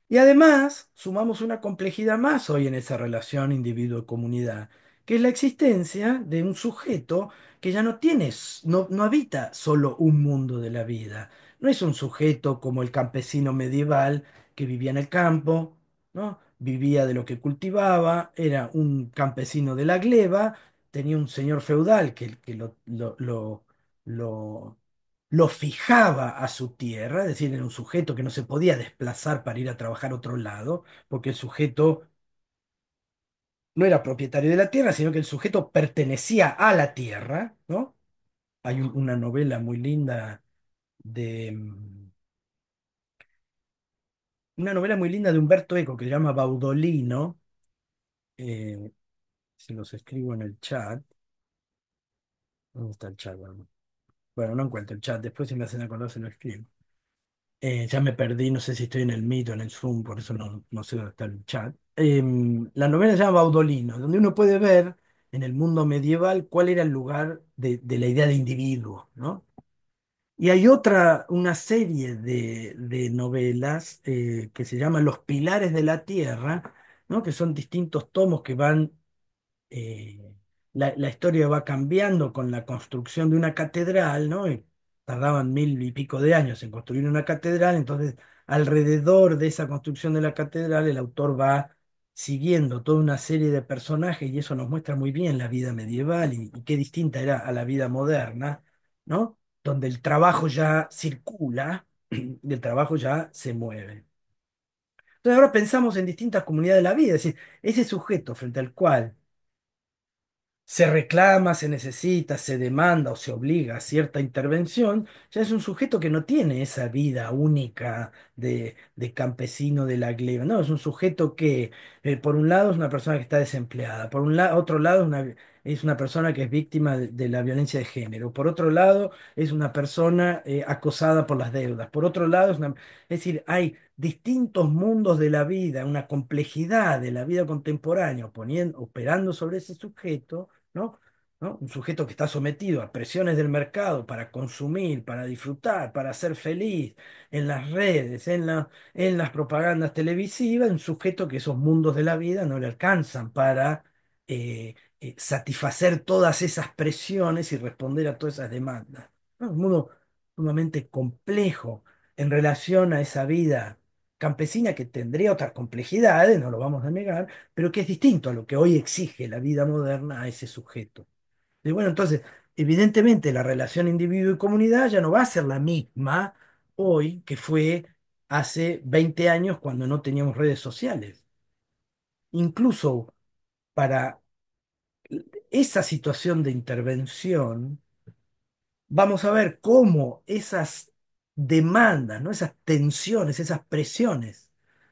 Y además, sumamos una complejidad más hoy en esa relación individuo-comunidad, que es la existencia de un sujeto que ya no tiene, no habita solo un mundo de la vida. No es un sujeto como el campesino medieval que vivía en el campo, ¿no? Vivía de lo que cultivaba, era un campesino de la gleba, tenía un señor feudal que lo lo fijaba a su tierra, es decir, era un sujeto que no se podía desplazar para ir a trabajar a otro lado, porque el sujeto no era propietario de la tierra, sino que el sujeto pertenecía a la tierra, ¿no? Hay una novela muy linda de una novela muy linda de Umberto Eco que se llama Baudolino, eh, se los escribo en el chat. ¿Dónde está el chat? Bueno, no encuentro el chat, después si me hacen acordar se lo escribo. Ya me perdí, no sé si estoy en el Meet o en el Zoom, por eso no sé dónde está el chat. La novela se llama Baudolino, donde uno puede ver en el mundo medieval cuál era el lugar de la idea de individuo, ¿no? Y hay una serie de novelas que se llaman Los Pilares de la Tierra, ¿no? Que son distintos tomos que van eh, la historia va cambiando con la construcción de una catedral, ¿no? Y tardaban 1000 y pico de años en construir una catedral, entonces alrededor de esa construcción de la catedral el autor va siguiendo toda una serie de personajes y eso nos muestra muy bien la vida medieval y qué distinta era a la vida moderna, ¿no? Donde el trabajo ya circula y el trabajo ya se mueve. Entonces ahora pensamos en distintas comunidades de la vida, es decir, ese sujeto frente al cual se reclama, se necesita, se demanda o se obliga a cierta intervención, ya es un sujeto que no tiene esa vida única de campesino de la gleba. No, es un sujeto que, por un lado, es una persona que está desempleada, por otro lado, es una persona que es víctima de la violencia de género, por otro lado, es una persona acosada por las deudas, por otro lado, es decir, hay distintos mundos de la vida, una complejidad de la vida contemporánea operando sobre ese sujeto, ¿no? ¿No? Un sujeto que está sometido a presiones del mercado para consumir, para disfrutar, para ser feliz en las redes, en las propagandas televisivas, un sujeto que esos mundos de la vida no le alcanzan para satisfacer todas esas presiones y responder a todas esas demandas, ¿no? Un mundo sumamente complejo en relación a esa vida campesina que tendría otras complejidades, no lo vamos a negar, pero que es distinto a lo que hoy exige la vida moderna a ese sujeto. Y bueno, entonces, evidentemente la relación individuo y comunidad ya no va a ser la misma hoy que fue hace 20 años cuando no teníamos redes sociales. Incluso para esa situación de intervención, vamos a ver cómo esas demandas, ¿no? Esas tensiones, esas presiones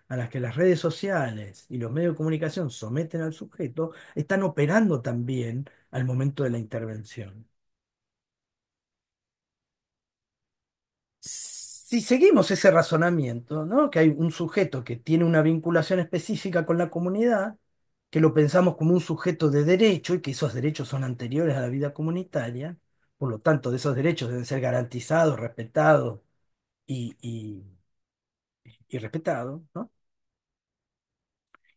a las que las redes sociales y los medios de comunicación someten al sujeto, están operando también al momento de la intervención. si seguimos ese razonamiento, ¿no? Que hay un sujeto que tiene una vinculación específica con la comunidad, que lo pensamos como un sujeto de derecho y que esos derechos son anteriores a la vida comunitaria, por lo tanto, de esos derechos deben ser garantizados, respetados y, y, y respetados, ¿no?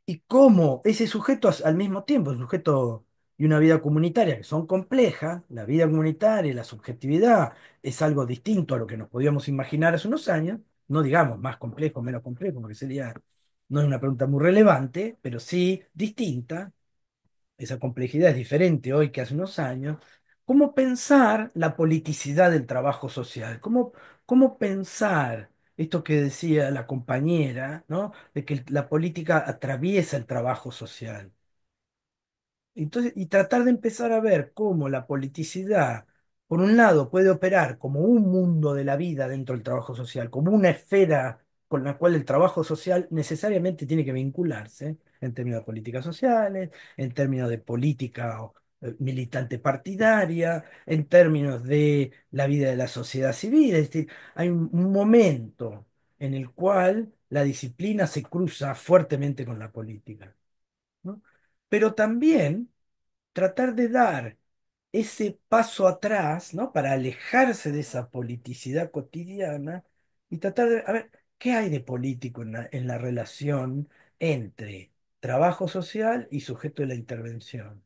Y cómo ese sujeto al mismo tiempo, un sujeto y una vida comunitaria que son complejas, la vida comunitaria y la subjetividad es algo distinto a lo que nos podíamos imaginar hace unos años, no digamos más complejo, menos complejo, porque sería, no es una pregunta muy relevante, pero sí distinta, esa complejidad es diferente hoy que hace unos años. ¿Cómo pensar la politicidad del trabajo social? ¿Cómo pensar esto que decía la compañera, ¿no? De que la política atraviesa el trabajo social? Entonces, y tratar de empezar a ver cómo la politicidad, por un lado, puede operar como un mundo de la vida dentro del trabajo social, como una esfera con la cual el trabajo social necesariamente tiene que vincularse, en términos de políticas sociales, en términos de política militante partidaria, en términos de la vida de la sociedad civil. Es decir, hay un momento en el cual la disciplina se cruza fuertemente con la política, ¿no? Pero también tratar de dar ese paso atrás, ¿no? Para alejarse de esa politicidad cotidiana y tratar de, a ver, ¿qué hay de político en la relación entre trabajo social y sujeto de la intervención?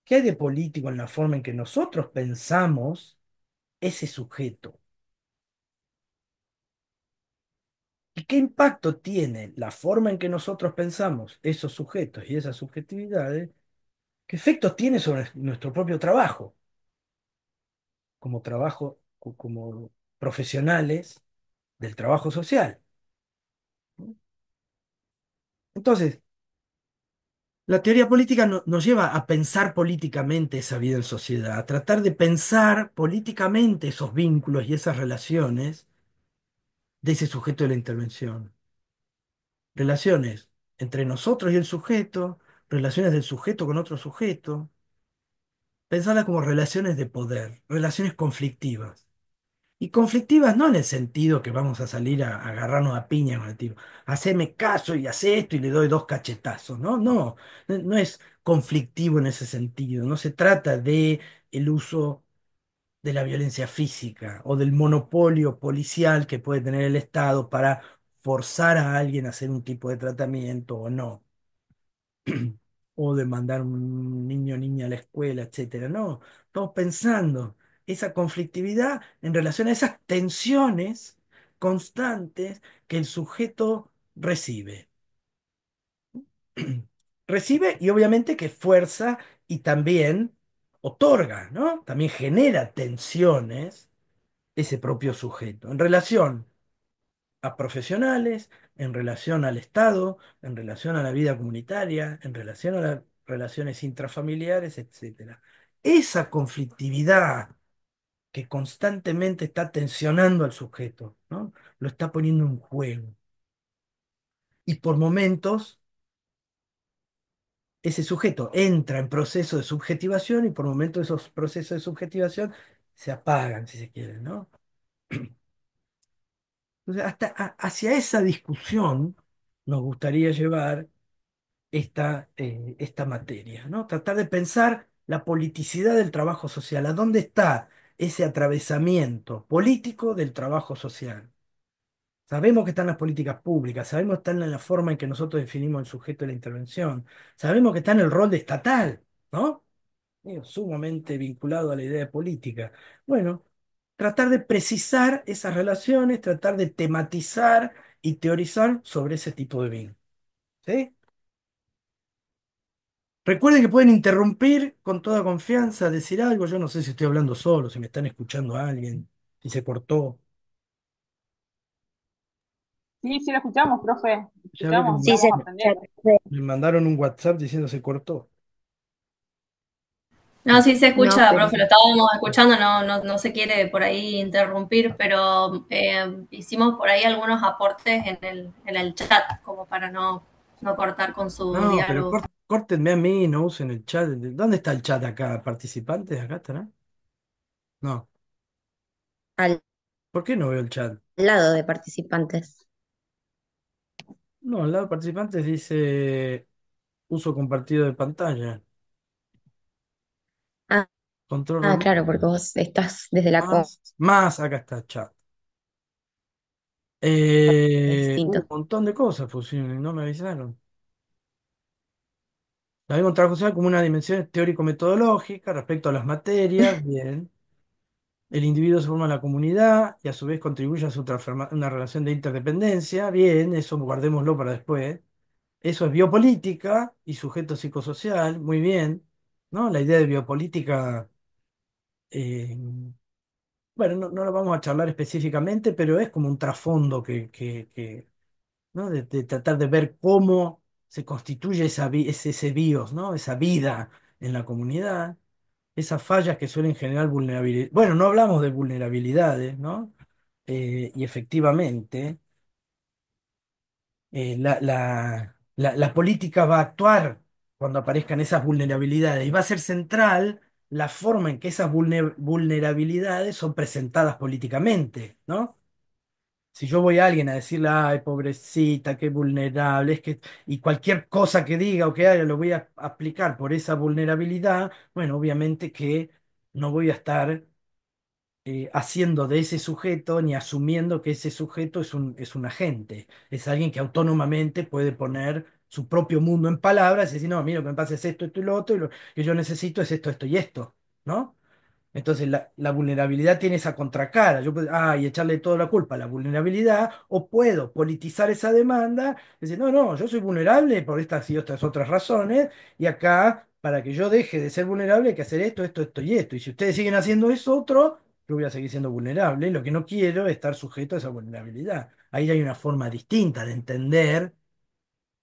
¿Qué hay de político en la forma en que nosotros pensamos ese sujeto? ¿Y qué impacto tiene la forma en que nosotros pensamos esos sujetos y esas subjetividades? ¿Qué efectos tiene sobre nuestro propio trabajo? Como trabajo, como profesionales del trabajo social, ¿no? Entonces, la teoría política nos lleva a pensar políticamente esa vida en sociedad, a tratar de pensar políticamente esos vínculos y esas relaciones de ese sujeto de la intervención. Relaciones entre nosotros y el sujeto, relaciones del sujeto con otro sujeto, pensarlas como relaciones de poder, relaciones conflictivas. Y conflictivas no en el sentido que vamos a salir a agarrarnos a piña con el tipo. Haceme caso y hace esto y le doy dos cachetazos, ¿no? No es conflictivo en ese sentido. No se trata de el uso de la violencia física o del monopolio policial que puede tener el Estado para forzar a alguien a hacer un tipo de tratamiento o no, o de mandar un niño o niña a la escuela, etcétera. No, estamos pensando esa conflictividad en relación a esas tensiones constantes que el sujeto recibe. Recibe y obviamente que fuerza y también otorga, ¿no? También genera tensiones ese propio sujeto en relación a profesionales, en relación al Estado, en relación a la vida comunitaria, en relación a las relaciones intrafamiliares, etcétera. Esa conflictividad que constantemente está tensionando al sujeto, ¿no? Lo está poniendo en juego. Y por momentos ese sujeto entra en proceso de subjetivación y por momentos esos procesos de subjetivación se apagan, si se quiere, ¿no? Entonces, hacia esa discusión nos gustaría llevar esta materia, ¿no? Tratar de pensar la politicidad del trabajo social, a dónde está ese atravesamiento político del trabajo social. Sabemos que están las políticas públicas, sabemos que están en la forma en que nosotros definimos el sujeto de la intervención, sabemos que está en el rol de estatal, ¿no? Digo, sumamente vinculado a la idea de política. Bueno, tratar de precisar esas relaciones, tratar de tematizar y teorizar sobre ese tipo de vínculos. ¿Sí? Recuerden que pueden interrumpir con toda confianza, decir algo. Yo no sé si estoy hablando solo, si me están escuchando a alguien, si se cortó. Sí, sí, lo escuchamos, profe. Ya veo que Escuchamos, Sí, se estamos escucha, aprendiendo. profe. me mandaron un WhatsApp diciendo se cortó. No, sí se No, escucha, pero profe, lo estábamos escuchando, no se quiere por ahí interrumpir, pero hicimos por ahí algunos aportes en el chat, como para no cortar con su No, pero diálogo. córtenme a mí, no usen el chat. ¿Dónde está el chat acá? ¿Participantes acá estará? No. ¿Por qué no veo el chat? Lado de participantes. No, al lado de participantes dice uso compartido de pantalla. Ah, Control ah, remoto. claro, porque vos estás desde la Más, acá está chat. Un distinto. montón de cosas pusieron y no me avisaron. La vemos trabajo social como una dimensión teórico-metodológica respecto a las materias. Bien. El individuo se forma en la comunidad y a su vez contribuye a su una relación de interdependencia. Bien, eso guardémoslo para después. Eso es biopolítica y sujeto psicosocial. Muy bien. ¿No? La idea de biopolítica, eh, bueno, no lo vamos a charlar específicamente, pero es como un trasfondo ¿no? De tratar de ver cómo se constituye ese bios, ¿no? Esa vida en la comunidad, esas fallas que suelen generar vulnerabilidad. Bueno, no hablamos de vulnerabilidades, ¿no? Y efectivamente, la política va a actuar cuando aparezcan esas vulnerabilidades y va a ser central la forma en que esas vulnerabilidades son presentadas políticamente, ¿no? Si yo voy a alguien a decirle, ay, pobrecita, qué vulnerable, es que, y cualquier cosa que diga o que haga lo voy a aplicar por esa vulnerabilidad, bueno, obviamente que no voy a estar haciendo de ese sujeto ni asumiendo que ese sujeto es un agente, es alguien que autónomamente puede poner su propio mundo en palabras y decir, no, mira, lo que me pasa es esto, esto y lo otro, y lo que yo necesito es esto, esto y esto, ¿no? Entonces la vulnerabilidad tiene esa contracara. Yo puedo, y echarle toda la culpa a la vulnerabilidad, o puedo politizar esa demanda, decir, no, no, yo soy vulnerable por estas y otras otras razones, y acá, para que yo deje de ser vulnerable, hay que hacer esto, esto, esto y esto. Y si ustedes siguen haciendo eso otro, yo voy a seguir siendo vulnerable. Lo que no quiero es estar sujeto a esa vulnerabilidad. Ahí hay una forma distinta de entender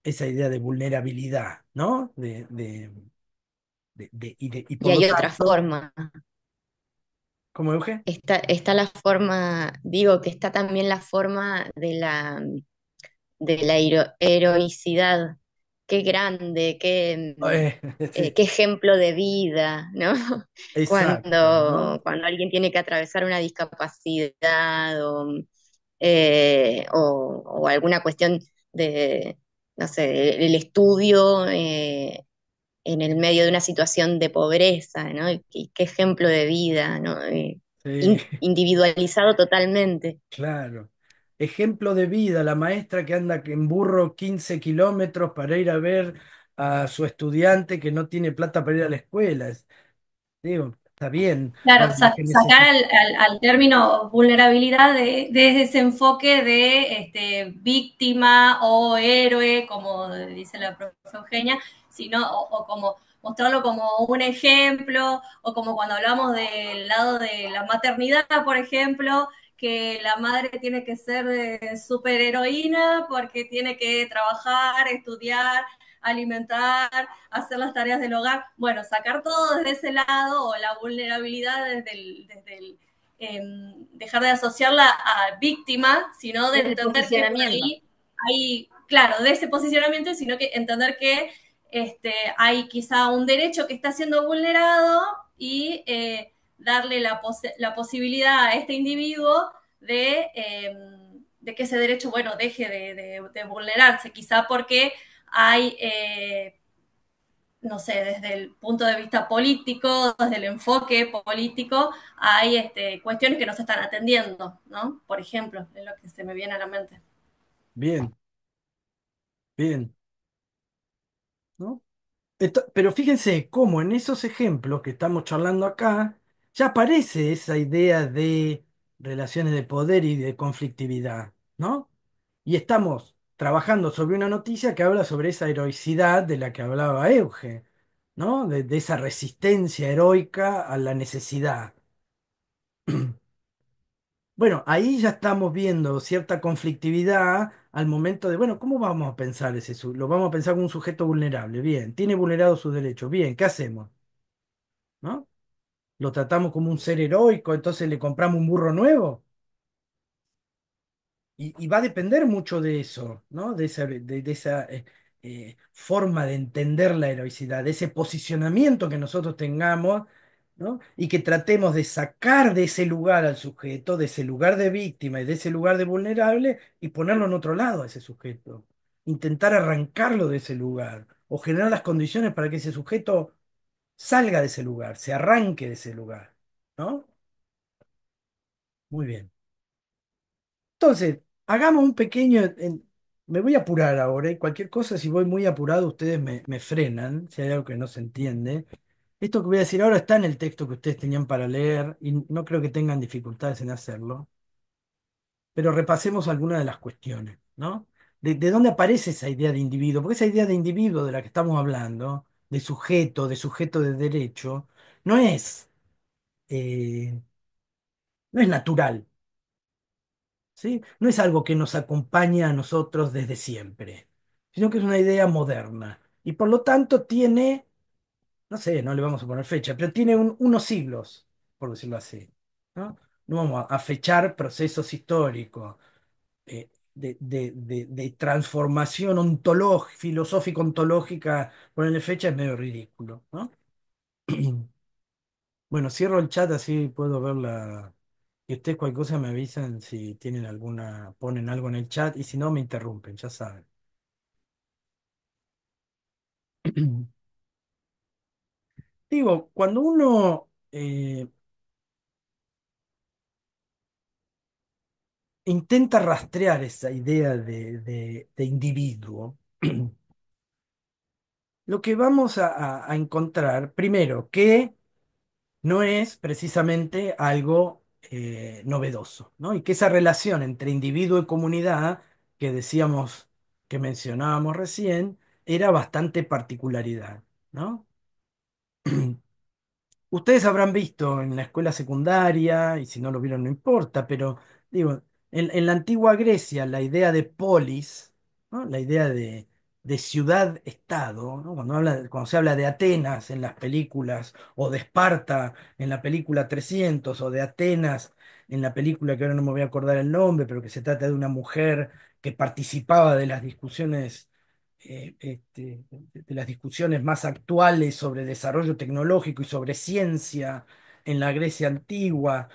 esa idea de vulnerabilidad, ¿no? Y Y por lo hay otra tanto, forma. ¿cómo Euge? Está la forma, digo que está también la forma de la heroicidad. Qué grande, qué ejemplo de vida, ¿no? Exacto, ¿no? Cuando alguien tiene que atravesar una discapacidad o alguna cuestión de, no sé, el estudio en el medio de una situación de pobreza, ¿no? Y qué ejemplo de vida, ¿no? Sí, Individualizado totalmente. claro. Ejemplo de vida, la maestra que anda en burro 15 kilómetros para ir a ver a su estudiante que no tiene plata para ir a la escuela. Digo, está bien. Claro, Ahora, lo que sacar necesito. al término vulnerabilidad de ese enfoque de víctima o héroe, como dice la profesora Eugenia, sino, o como mostrarlo como un ejemplo, o como cuando hablamos del lado de la maternidad, por ejemplo, que la madre tiene que ser superheroína porque tiene que trabajar, estudiar, alimentar, hacer las tareas del hogar. Bueno, sacar todo desde ese lado o la vulnerabilidad dejar de asociarla a víctima, sino de Desde el entender que por posicionamiento. ahí hay, claro, de ese posicionamiento, sino que entender que hay quizá un derecho que está siendo vulnerado y darle la posibilidad a este individuo de que ese derecho, bueno, deje de vulnerarse, quizá porque hay no sé, desde el punto de vista político, desde el enfoque político, hay cuestiones que no se están atendiendo, ¿no? Por ejemplo, es lo que se me viene a la mente. Bien, bien, ¿no? Pero fíjense cómo en esos ejemplos que estamos charlando acá, ya aparece esa idea de relaciones de poder y de conflictividad, ¿no? Y estamos trabajando sobre una noticia que habla sobre esa heroicidad de la que hablaba Euge, ¿no? De esa resistencia heroica a la necesidad. Bueno, ahí ya estamos viendo cierta conflictividad al momento de, bueno, ¿cómo vamos a pensar lo vamos a pensar como un sujeto vulnerable? Bien, tiene vulnerados sus derechos. Bien, ¿qué hacemos? ¿No? ¿Lo tratamos como un ser heroico, entonces le compramos un burro nuevo? Y va a depender mucho de eso, ¿no? De esa forma de entender la heroicidad, de ese posicionamiento que nosotros tengamos ¿no? Y que tratemos de sacar de ese lugar al sujeto, de ese lugar de víctima y de ese lugar de vulnerable y ponerlo en otro lado a ese sujeto. Intentar arrancarlo de ese lugar o generar las condiciones para que ese sujeto salga de ese lugar, se arranque de ese lugar, ¿no? Muy bien. Entonces, hagamos un pequeño... Me voy a apurar ahora y cualquier cosa, si voy muy apurado, ustedes me frenan, si hay algo que no se entiende. Esto que voy a decir ahora está en el texto que ustedes tenían para leer y no creo que tengan dificultades en hacerlo, pero repasemos algunas de las cuestiones, ¿no? De dónde aparece esa idea de individuo? Porque esa idea de individuo de la que estamos hablando, de sujeto de derecho, no es, eh, no es natural, ¿sí? No es algo que nos acompaña a nosotros desde siempre, sino que es una idea moderna y por lo tanto tiene, no sé, no le vamos a poner fecha, pero tiene unos siglos, por decirlo así, ¿no? No vamos a fechar procesos históricos de transformación filosófico-ontológica, ponerle fecha es medio ridículo, ¿no? Bueno, cierro el chat así puedo ver la... Y ustedes cualquier cosa me avisan si tienen alguna, ponen algo en el chat y si no me interrumpen, ya saben. Digo, cuando uno intenta rastrear esa idea de individuo, lo que vamos a encontrar, primero, que no es precisamente algo novedoso, ¿no? Y que esa relación entre individuo y comunidad que decíamos, que mencionábamos recién, era bastante particularidad, ¿no? Ustedes habrán visto en la escuela secundaria, y si no lo vieron no importa, pero digo, en la antigua Grecia la idea de polis, ¿no? La idea de ciudad-estado, ¿no? Cuando se habla de Atenas en las películas, o de Esparta en la película 300 o de Atenas en la película que ahora no me voy a acordar el nombre, pero que se trata de una mujer que participaba de las discusiones de las discusiones más actuales sobre desarrollo tecnológico y sobre ciencia en la Grecia antigua,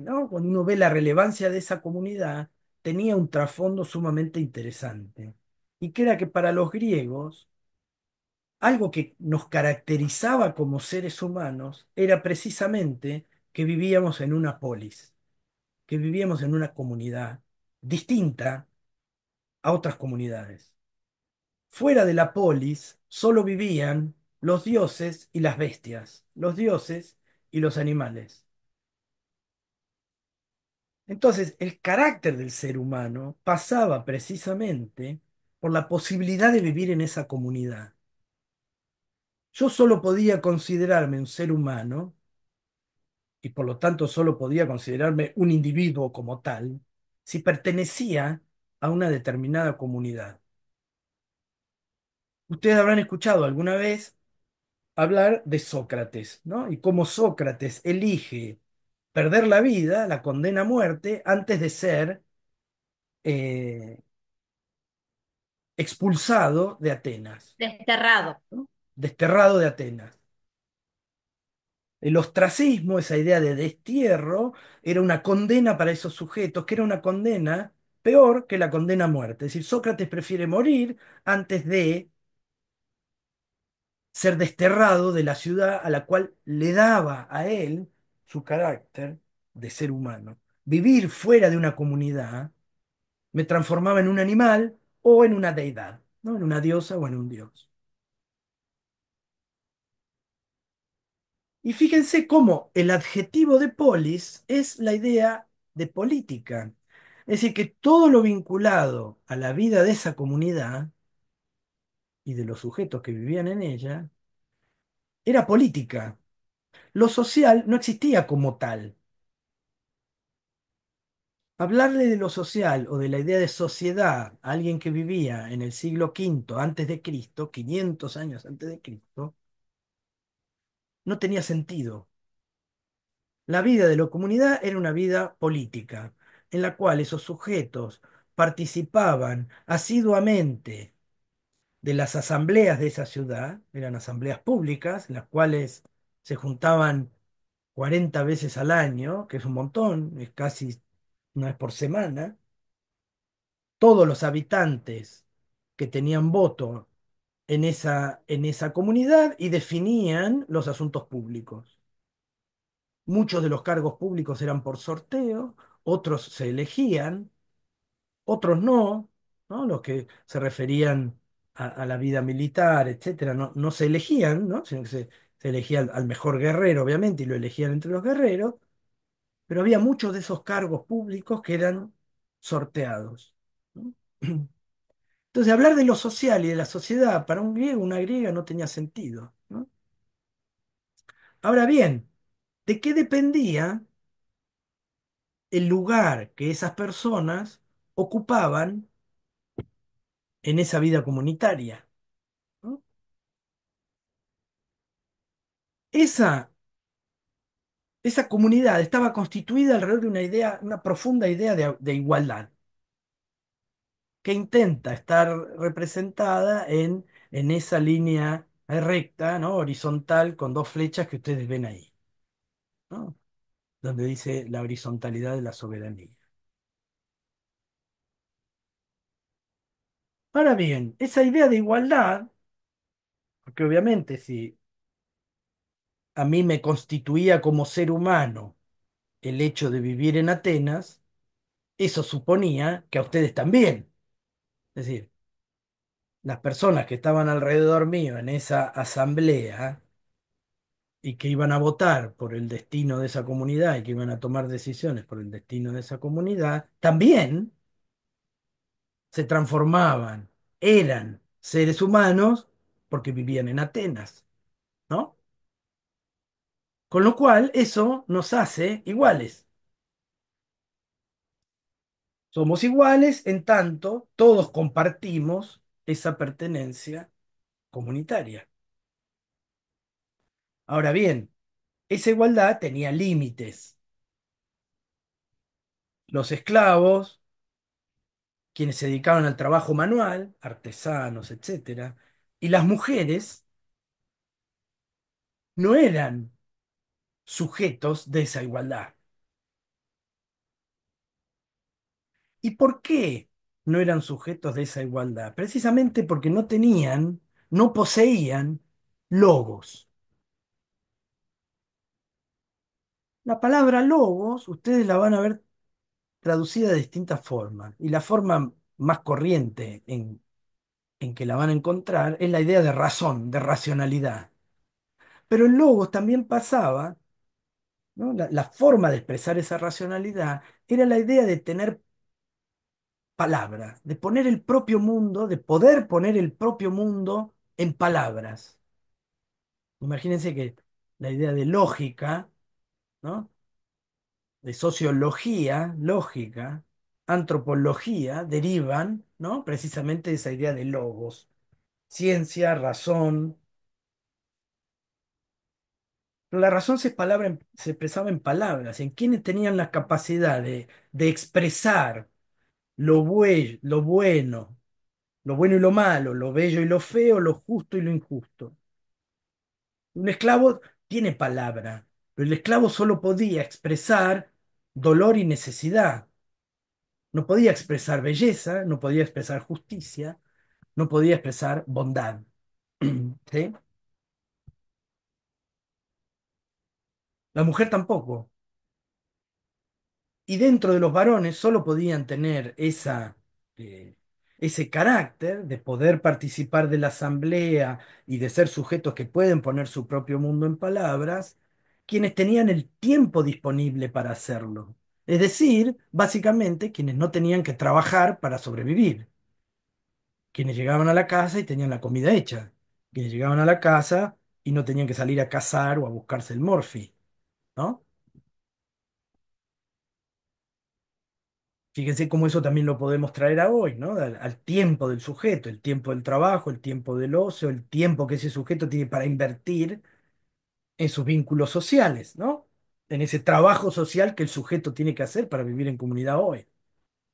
¿no? Cuando uno ve la relevancia de esa comunidad, tenía un trasfondo sumamente interesante. Y que era que para los griegos, algo que nos caracterizaba como seres humanos era precisamente que vivíamos en una polis, que vivíamos en una comunidad distinta a otras comunidades. Fuera de la polis solo vivían los dioses y las bestias, los dioses y los animales. Entonces, el carácter del ser humano pasaba precisamente por la posibilidad de vivir en esa comunidad. Yo solo podía considerarme un ser humano, y por lo tanto solo podía considerarme un individuo como tal, si pertenecía a una determinada comunidad. Ustedes habrán escuchado alguna vez hablar de Sócrates, ¿no? Y cómo Sócrates elige perder la vida, la condena a muerte, antes de ser eh, expulsado de Atenas, Desterrado. ¿no? Desterrado de Atenas. El ostracismo, esa idea de destierro, era una condena para esos sujetos, que era una condena peor que la condena a muerte. Es decir, Sócrates prefiere morir antes de ser desterrado de la ciudad a la cual le daba a él su carácter de ser humano. Vivir fuera de una comunidad me transformaba en un animal o en una deidad, ¿no? En una diosa o en un dios. Y fíjense cómo el adjetivo de polis es la idea de política. Es decir, que todo lo vinculado a la vida de esa comunidad y de los sujetos que vivían en ella era política. Lo social no existía como tal. Hablarle de lo social o de la idea de sociedad a alguien que vivía en el siglo V antes de Cristo, 500 años antes de Cristo, no tenía sentido. La vida de la comunidad era una vida política, en la cual esos sujetos participaban asiduamente de las asambleas de esa ciudad, eran asambleas públicas, en las cuales se juntaban 40 veces al año, que es un montón, es casi una vez por semana, todos los habitantes que tenían voto en esa comunidad y definían los asuntos públicos. Muchos de los cargos públicos eran por sorteo, otros se elegían, otros no, ¿no? Los que se referían a la vida militar, etcétera, no se elegían, ¿no? Sino que se elegía al mejor guerrero, obviamente, y lo elegían entre los guerreros, pero había muchos de esos cargos públicos que eran sorteados, ¿no? Entonces, hablar de lo social y de la sociedad para un griego, una griega, no tenía sentido, ¿no? Ahora bien, ¿de qué dependía el lugar que esas personas ocupaban en esa vida comunitaria? ¿No? Esa, esa comunidad estaba constituida alrededor de una idea, una profunda idea de igualdad, que intenta estar representada en esa línea recta, ¿no? Horizontal, con dos flechas que ustedes ven ahí, ¿no? Donde dice la horizontalidad de la soberanía. Ahora bien, esa idea de igualdad, porque obviamente si a mí me constituía como ser humano el hecho de vivir en Atenas, eso suponía que a ustedes también. Es decir, las personas que estaban alrededor mío en esa asamblea y que iban a votar por el destino de esa comunidad y que iban a tomar decisiones por el destino de esa comunidad, también se transformaban, eran seres humanos porque vivían en Atenas, ¿no? Con lo cual, eso nos hace iguales. Somos iguales en tanto todos compartimos esa pertenencia comunitaria. Ahora bien, esa igualdad tenía límites. Los esclavos, quienes se dedicaban al trabajo manual, artesanos, etcétera, y las mujeres no eran sujetos de esa igualdad. ¿Y por qué no eran sujetos de esa igualdad? Precisamente porque no tenían, no poseían logos. La palabra logos, ustedes la van a ver traducida de distintas formas. Y la forma más corriente en que la van a encontrar es la idea de razón, de racionalidad. Pero el logos también pasaba, ¿no? La forma de expresar esa racionalidad era la idea de tener palabras, de poner el propio mundo, de poder poner el propio mundo en palabras. Imagínense que la idea de lógica, ¿no? De sociología, lógica, antropología, derivan, ¿no? Precisamente de esa idea de logos, ciencia, razón. Pero la razón se expresaba en palabras, en quienes tenían la capacidad de expresar lo bueno y lo malo, lo bello y lo feo, lo justo y lo injusto. Un esclavo tiene palabra, pero el esclavo solo podía expresar dolor y necesidad. No podía expresar belleza, no podía expresar justicia, no podía expresar bondad. ¿Sí? La mujer tampoco. Y dentro de los varones solo podían tener eh, ese carácter de poder participar de la asamblea y de ser sujetos que pueden poner su propio mundo en palabras, quienes tenían el tiempo disponible para hacerlo. Es decir, básicamente quienes no tenían que trabajar para sobrevivir, quienes llegaban a la casa y tenían la comida hecha, quienes llegaban a la casa y no tenían que salir a cazar o a buscarse el morfi, ¿no? Fíjense cómo eso también lo podemos traer a hoy, ¿no? Al tiempo del sujeto, el tiempo del trabajo, el tiempo del ocio, el tiempo que ese sujeto tiene para invertir en sus vínculos sociales, ¿no? En ese trabajo social que el sujeto tiene que hacer para vivir en comunidad hoy.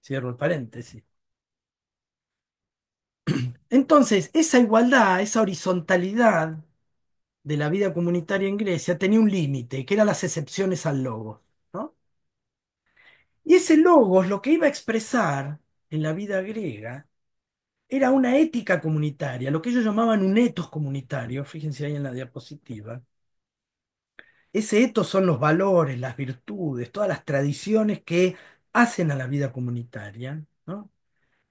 Cierro el paréntesis. Entonces, esa igualdad, esa horizontalidad, de la vida comunitaria en Grecia tenía un límite, que eran las excepciones al logos, ¿no? Y ese logos lo que iba a expresar en la vida griega era una ética comunitaria, lo que ellos llamaban un etos comunitario, fíjense ahí en la diapositiva. Ese etos son los valores, las virtudes, todas las tradiciones que hacen a la vida comunitaria, ¿no?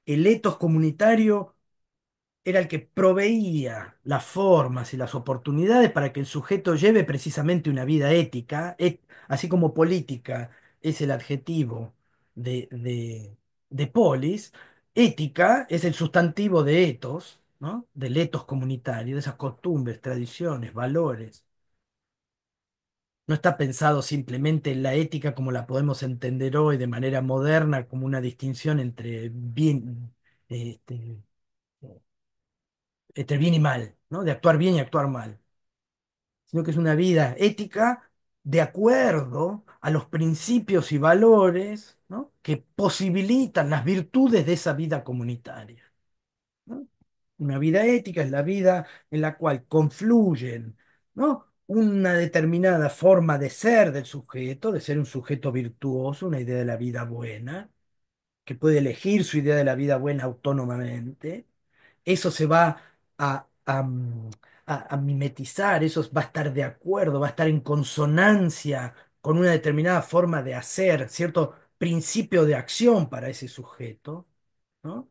El etos comunitario era el que proveía las formas y las oportunidades para que el sujeto lleve precisamente una vida ética, así como política es el adjetivo de polis, ética es el sustantivo de etos, ¿no? Del etos comunitario, de esas costumbres, tradiciones, valores. No está pensado simplemente en la ética como la podemos entender hoy de manera moderna, como una distinción este, entre bien y mal, ¿no? De actuar bien y actuar mal, sino que es una vida ética de acuerdo a los principios y valores, ¿no? Que posibilitan las virtudes de esa vida comunitaria, ¿no? Una vida ética es la vida en la cual confluyen, ¿no? Una determinada forma de ser del sujeto, de ser un sujeto virtuoso, una idea de la vida buena, que puede elegir su idea de la vida buena autónomamente. Eso se va a mimetizar, eso va a estar de acuerdo, va a estar en consonancia con una determinada forma de hacer, cierto principio de acción para ese sujeto, ¿no?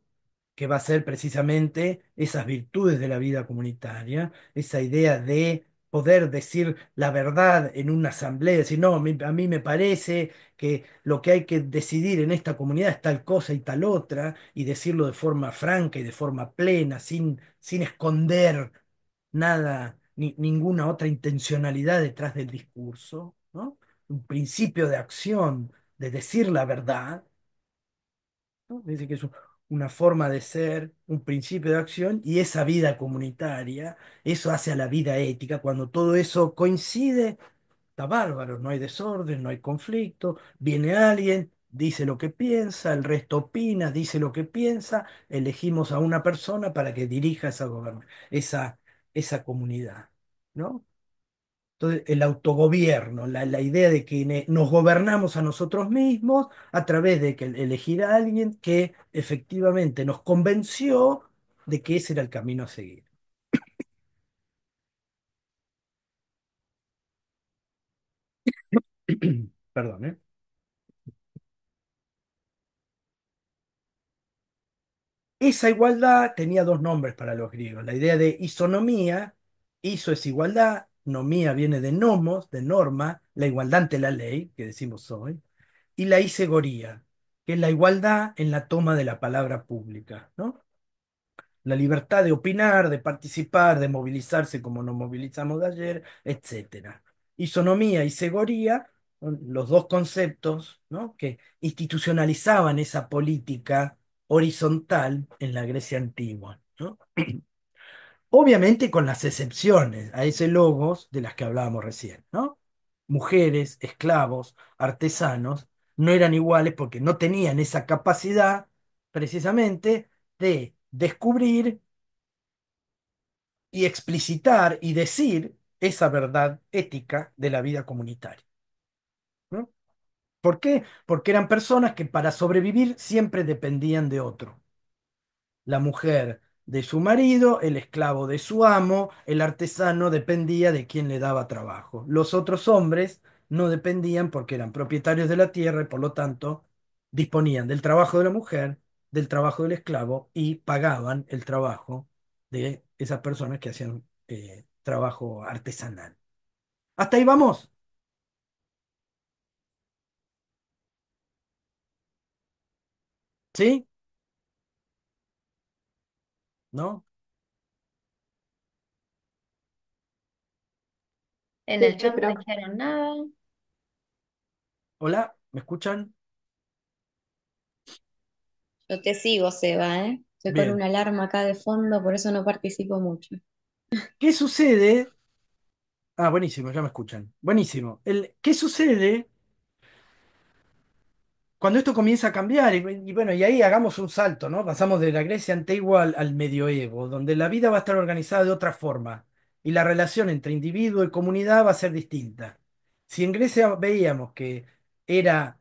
Que va a ser precisamente esas virtudes de la vida comunitaria, esa idea de poder decir la verdad en una asamblea, decir, no, a mí me parece que lo que hay que decidir en esta comunidad es tal cosa y tal otra, y decirlo de forma franca y de forma plena, sin esconder nada, ninguna otra intencionalidad detrás del discurso, ¿no? Un principio de acción, de decir la verdad, ¿no? Dice que es una forma de ser, un principio de acción y esa vida comunitaria, eso hace a la vida ética. Cuando todo eso coincide, está bárbaro, no hay desorden, no hay conflicto, viene alguien, dice lo que piensa, el resto opina, dice lo que piensa, elegimos a una persona para que dirija esa, esa comunidad, ¿no? Entonces, el autogobierno, la idea de que nos gobernamos a nosotros mismos a través de que elegir a alguien que efectivamente nos convenció de que ese era el camino a seguir. Perdón, ¿eh? Esa igualdad tenía dos nombres para los griegos. La idea de isonomía, iso es igualdad, nomía viene de nomos, de norma, la igualdad ante la ley, que decimos hoy, y la isegoría, que es la igualdad en la toma de la palabra pública, ¿no? La libertad de opinar, de participar, de movilizarse como nos movilizamos de ayer, etcétera. Isonomía y segoría son los dos conceptos, ¿no? Que institucionalizaban esa política horizontal en la Grecia antigua, ¿no? Obviamente con las excepciones a ese logos de las que hablábamos recién, ¿no? Mujeres, esclavos, artesanos, no eran iguales porque no tenían esa capacidad precisamente de descubrir y explicitar y decir esa verdad ética de la vida comunitaria, ¿no? ¿Por qué? Porque eran personas que para sobrevivir siempre dependían de otro. La mujer de su marido, el esclavo de su amo, el artesano dependía de quien le daba trabajo. Los otros hombres no dependían porque eran propietarios de la tierra y por lo tanto disponían del trabajo de la mujer, del trabajo del esclavo y pagaban el trabajo de esas personas que hacían trabajo artesanal. ¿Hasta ahí vamos? ¿Sí? ¿No? En Sí, el yo chat no creo. dijeron nada. ¿Hola? ¿Me escuchan? Yo te sigo, Seba, ¿eh? Estoy con Bien. una alarma acá de fondo, por eso no participo mucho. ¿Qué sucede? Ah, buenísimo, ya me escuchan. Buenísimo. ¿Qué sucede cuando esto comienza a cambiar? Y bueno, y ahí hagamos un salto, ¿no? Pasamos de la Grecia antigua al medioevo, donde la vida va a estar organizada de otra forma. y la relación entre individuo y comunidad va a ser distinta. Si en Grecia veíamos que era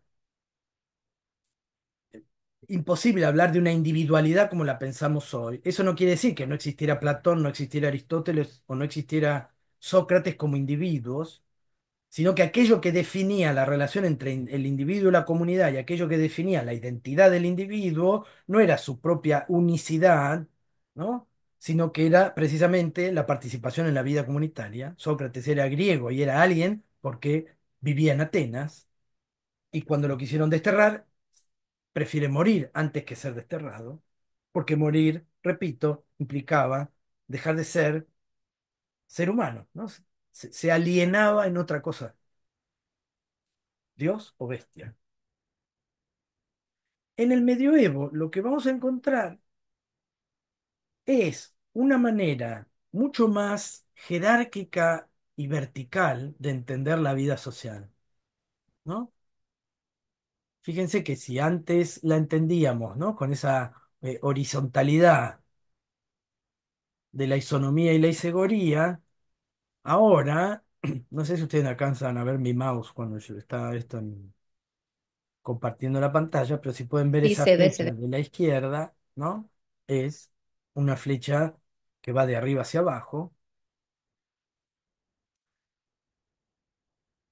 imposible hablar de una individualidad como la pensamos hoy, eso no quiere decir que no existiera Platón, no existiera Aristóteles o no existiera Sócrates como individuos, sino que aquello que definía la relación entre el individuo y la comunidad y aquello que definía la identidad del individuo no era su propia unicidad, ¿no? Sino que era precisamente la participación en la vida comunitaria. Sócrates era griego y era alguien porque vivía en Atenas y cuando lo quisieron desterrar, prefiere morir antes que ser desterrado, porque morir, repito, implicaba dejar de ser ser humano, ¿no? Se alienaba en otra cosa, Dios o bestia. En el medioevo lo que vamos a encontrar es una manera mucho más jerárquica y vertical de entender la vida social, ¿no? Fíjense que si antes la entendíamos, ¿no? Con esa horizontalidad de la isonomía y la isegoría, ahora, no sé si ustedes alcanzan a ver mi mouse cuando yo está esto compartiendo la pantalla, pero si pueden ver Sí, esa se ve, se flecha ve. de la izquierda, ¿no? Es una flecha que va de arriba hacia abajo,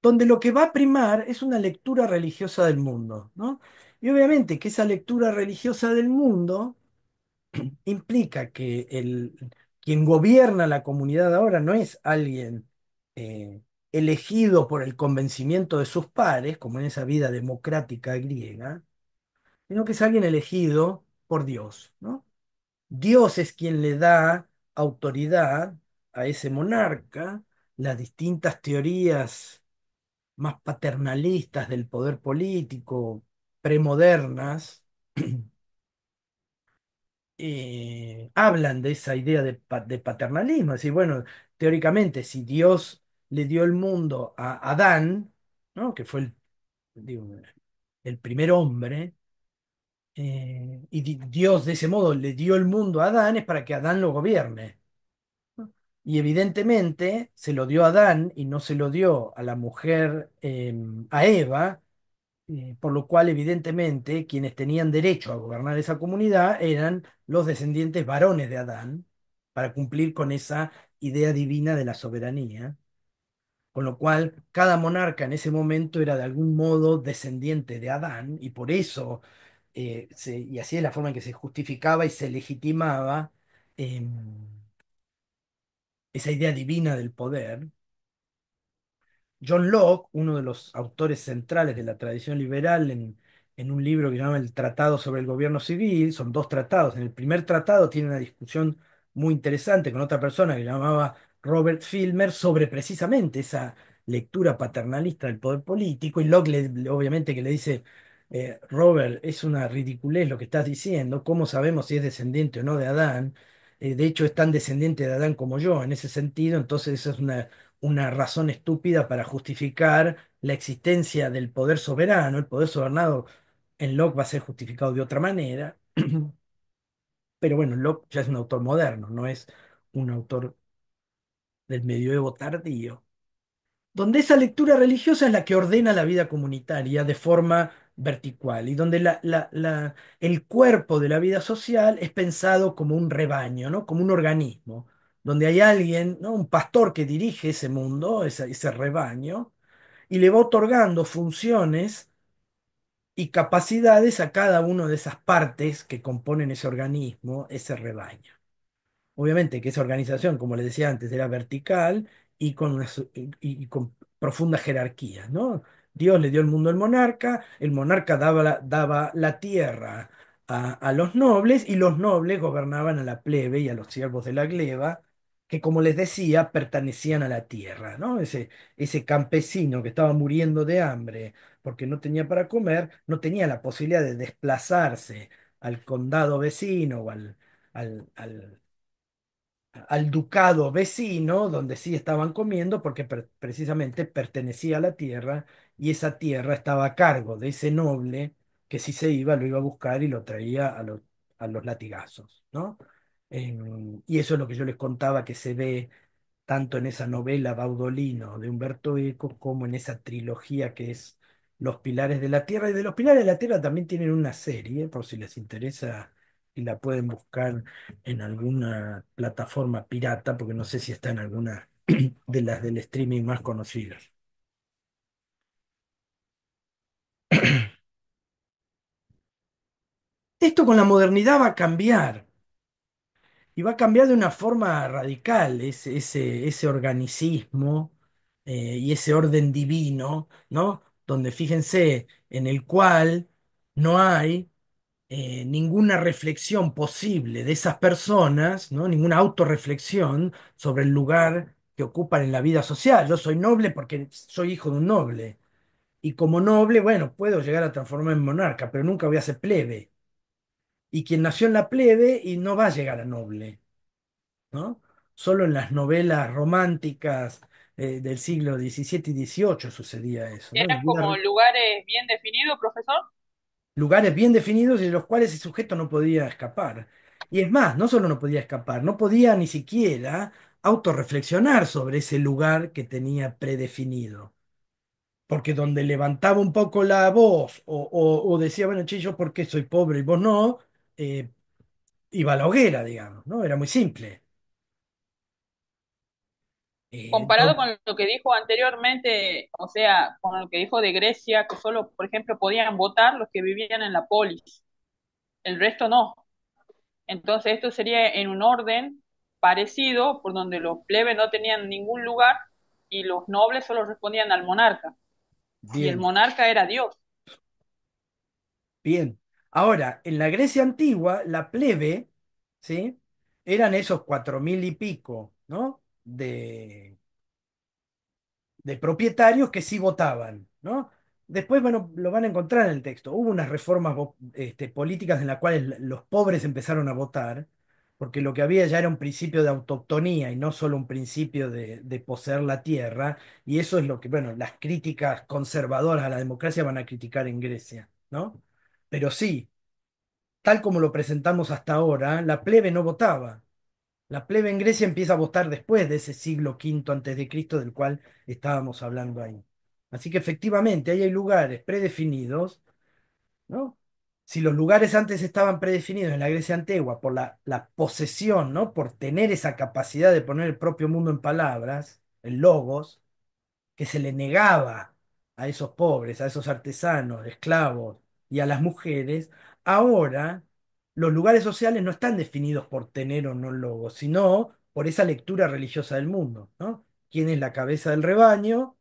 donde lo que va a primar es una lectura religiosa del mundo, ¿no? Y obviamente que esa lectura religiosa del mundo implica que quien gobierna la comunidad ahora no es alguien eh, elegido por el convencimiento de sus pares, como en esa vida democrática griega, sino que es alguien elegido por Dios, ¿no? Dios es quien le da autoridad a ese monarca, las distintas teorías más paternalistas del poder político, premodernas, hablan de esa idea de paternalismo. Es decir, bueno, teóricamente, si Dios le dio el mundo a Adán, ¿no? Que fue digo, el primer hombre, y Dios de ese modo le dio el mundo a Adán, es para que Adán lo gobierne. ¿No? Y evidentemente se lo dio a Adán y no se lo dio a la mujer, a Eva, por lo cual evidentemente quienes tenían derecho a gobernar esa comunidad eran los descendientes varones de Adán, para cumplir con esa idea divina de la soberanía, con lo cual cada monarca en ese momento era de algún modo descendiente de Adán, y por eso, y así es la forma en que se justificaba y se legitimaba esa idea divina del poder. John Locke, uno de los autores centrales de la tradición liberal, en un libro que se llama El Tratado sobre el Gobierno Civil, son dos tratados. En el primer tratado tiene una discusión muy interesante con otra persona que llamaba Robert Filmer sobre precisamente esa lectura paternalista del poder político, y Locke obviamente que le dice, Robert, es una ridiculez lo que estás diciendo, ¿cómo sabemos si es descendiente o no de Adán? De hecho, es tan descendiente de Adán como yo en ese sentido, entonces eso es una razón estúpida para justificar la existencia del poder soberano. El poder soberano en Locke va a ser justificado de otra manera, pero bueno, Locke ya es un autor moderno, no es un autor del medioevo tardío, donde esa lectura religiosa es la que ordena la vida comunitaria de forma vertical y donde el cuerpo de la vida social es pensado como un rebaño, ¿no? Como un organismo, donde hay alguien, ¿no? Un pastor que dirige ese mundo, ese rebaño, y le va otorgando funciones y capacidades a cada una de esas partes que componen ese organismo, ese rebaño. Obviamente que esa organización, como les decía antes, era vertical y con profunda jerarquía, ¿no? Dios le dio el mundo al monarca, el monarca daba la tierra a los nobles y los nobles gobernaban a la plebe y a los siervos de la gleba, que como les decía, pertenecían a la tierra, ¿no? Ese campesino que estaba muriendo de hambre porque no tenía para comer, no tenía la posibilidad de desplazarse al condado vecino o al ducado vecino, donde sí estaban comiendo, porque precisamente pertenecía a la tierra y esa tierra estaba a cargo de ese noble que si se iba, lo iba a buscar y lo traía a los latigazos, ¿no? Y eso es lo que yo les contaba que se ve tanto en esa novela Baudolino de Humberto Eco como en esa trilogía que es Los Pilares de la Tierra. Y de Los Pilares de la Tierra también tienen una serie, por si les interesa y la pueden buscar en alguna plataforma pirata, porque no sé si está en alguna de las del streaming más conocidas. Esto con la modernidad va a cambiar. Y va a cambiar de una forma radical ese organicismo y ese orden divino, ¿no? Donde fíjense, en el cual no hay ninguna reflexión posible de esas personas, ¿no? Ninguna autorreflexión sobre el lugar que ocupan en la vida social. Yo soy noble porque soy hijo de un noble. Y como noble, bueno, puedo llegar a transformarme en monarca, pero nunca voy a ser plebe. Y quien nació en la plebe y no va a llegar a noble. ¿No? Solo en las novelas románticas del siglo XVII y XVIII sucedía eso, ¿no? En la Eran vida como lugares bien definidos, profesor. lugares bien definidos y de los cuales el sujeto no podía escapar. Y es más, no solo no podía escapar, no podía ni siquiera autorreflexionar sobre ese lugar que tenía predefinido. Porque donde levantaba un poco la voz o decía, bueno, che, yo por qué soy pobre y vos no, eh, iba a la hoguera, digamos, ¿no? Era muy simple. Comparado con lo que dijo anteriormente, o sea, con lo que dijo de Grecia, que solo, por ejemplo, podían votar los que vivían en la polis, el resto no. Entonces, esto sería en un orden parecido, por donde los plebes no tenían ningún lugar y los nobles solo respondían al monarca. Y el Bien. monarca era Dios. Bien. Ahora, en la Grecia antigua, la plebe, ¿sí? Eran esos 4000 y pico, ¿no? De propietarios que sí votaban, ¿no? Después, bueno, lo van a encontrar en el texto. Hubo unas reformas políticas en las cuales los pobres empezaron a votar, porque lo que había ya era un principio de autoctonía y no solo un principio de poseer la tierra, y eso es lo que, bueno, las críticas conservadoras a la democracia van a criticar en Grecia, ¿no? Pero sí, tal como lo presentamos hasta ahora, la plebe no votaba. La plebe en Grecia empieza a votar después de ese siglo quinto antes de Cristo del cual estábamos hablando ahí. Así que efectivamente ahí hay lugares predefinidos, ¿no? Si los lugares antes estaban predefinidos en la Grecia antigua por la posesión, ¿no? Por tener esa capacidad de poner el propio mundo en palabras, el logos, que se le negaba a esos pobres, a esos artesanos, esclavos y a las mujeres, ahora los lugares sociales no están definidos por tener o no logos, sino por esa lectura religiosa del mundo, ¿no? ¿Quién es la cabeza del rebaño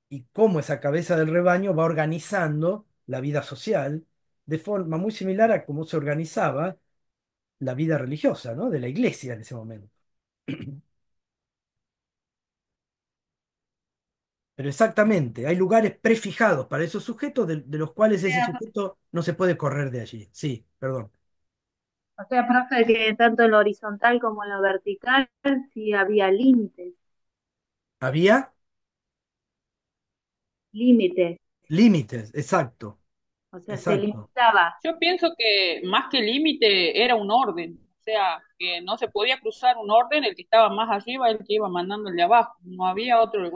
y cómo esa cabeza del rebaño va organizando la vida social de forma muy similar a cómo se organizaba la vida religiosa, ¿no? De la iglesia en ese momento. Pero exactamente, hay lugares prefijados para esos sujetos de los cuales ese sujeto no se puede correr de allí. Sí, perdón. O sea, profe, que tanto en lo horizontal como en lo vertical sí había límites, Había límites, límites, exacto, o sea, se exacto. limitaba. Yo pienso que más que límite era un orden, o sea, que no se podía cruzar un orden, el que estaba más arriba, el que iba mandando el de abajo, no había otro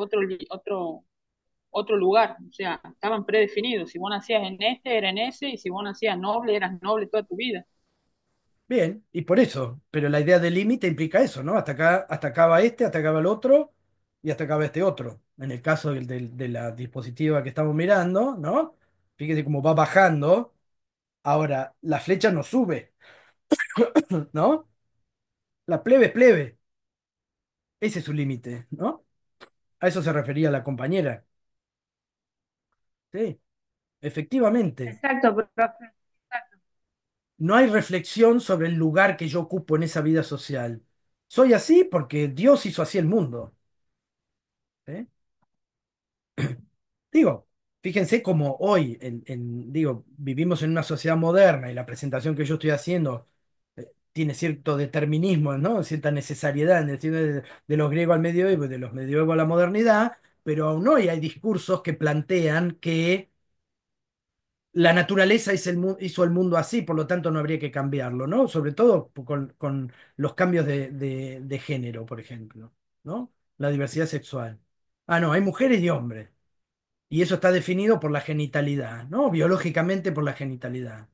lugar, o sea, estaban predefinidos, si vos nacías en este, era en ese, y si vos nacías noble, eras noble toda tu vida. Bien, y por eso, pero la idea de límite implica eso, ¿no? Hasta acá va este, hasta acá va el otro, y hasta acá va este otro. En el caso de la dispositiva que estamos mirando, ¿no? Fíjese cómo va bajando. Ahora, la flecha no sube, ¿no? La plebe es plebe. Ese es su límite, ¿no? A eso se refería la compañera. Sí, efectivamente. Exacto, profe. No hay reflexión sobre el lugar que yo ocupo en esa vida social. Soy así porque Dios hizo así el mundo. ¿Eh? Digo, fíjense cómo hoy, digo, vivimos en una sociedad moderna y la presentación que yo estoy haciendo tiene cierto determinismo, ¿no? Cierta necesariedad en decir de los griegos al medioevo y de los medioevos a la modernidad, pero aún hoy hay discursos que plantean que la naturaleza hizo el mundo así, por lo tanto no habría que cambiarlo, ¿no? Sobre todo con los cambios de género, por ejemplo, ¿no? la diversidad sexual. Ah, no, hay mujeres y hombres. Y eso está definido por la genitalidad, ¿no? Biológicamente por la genitalidad.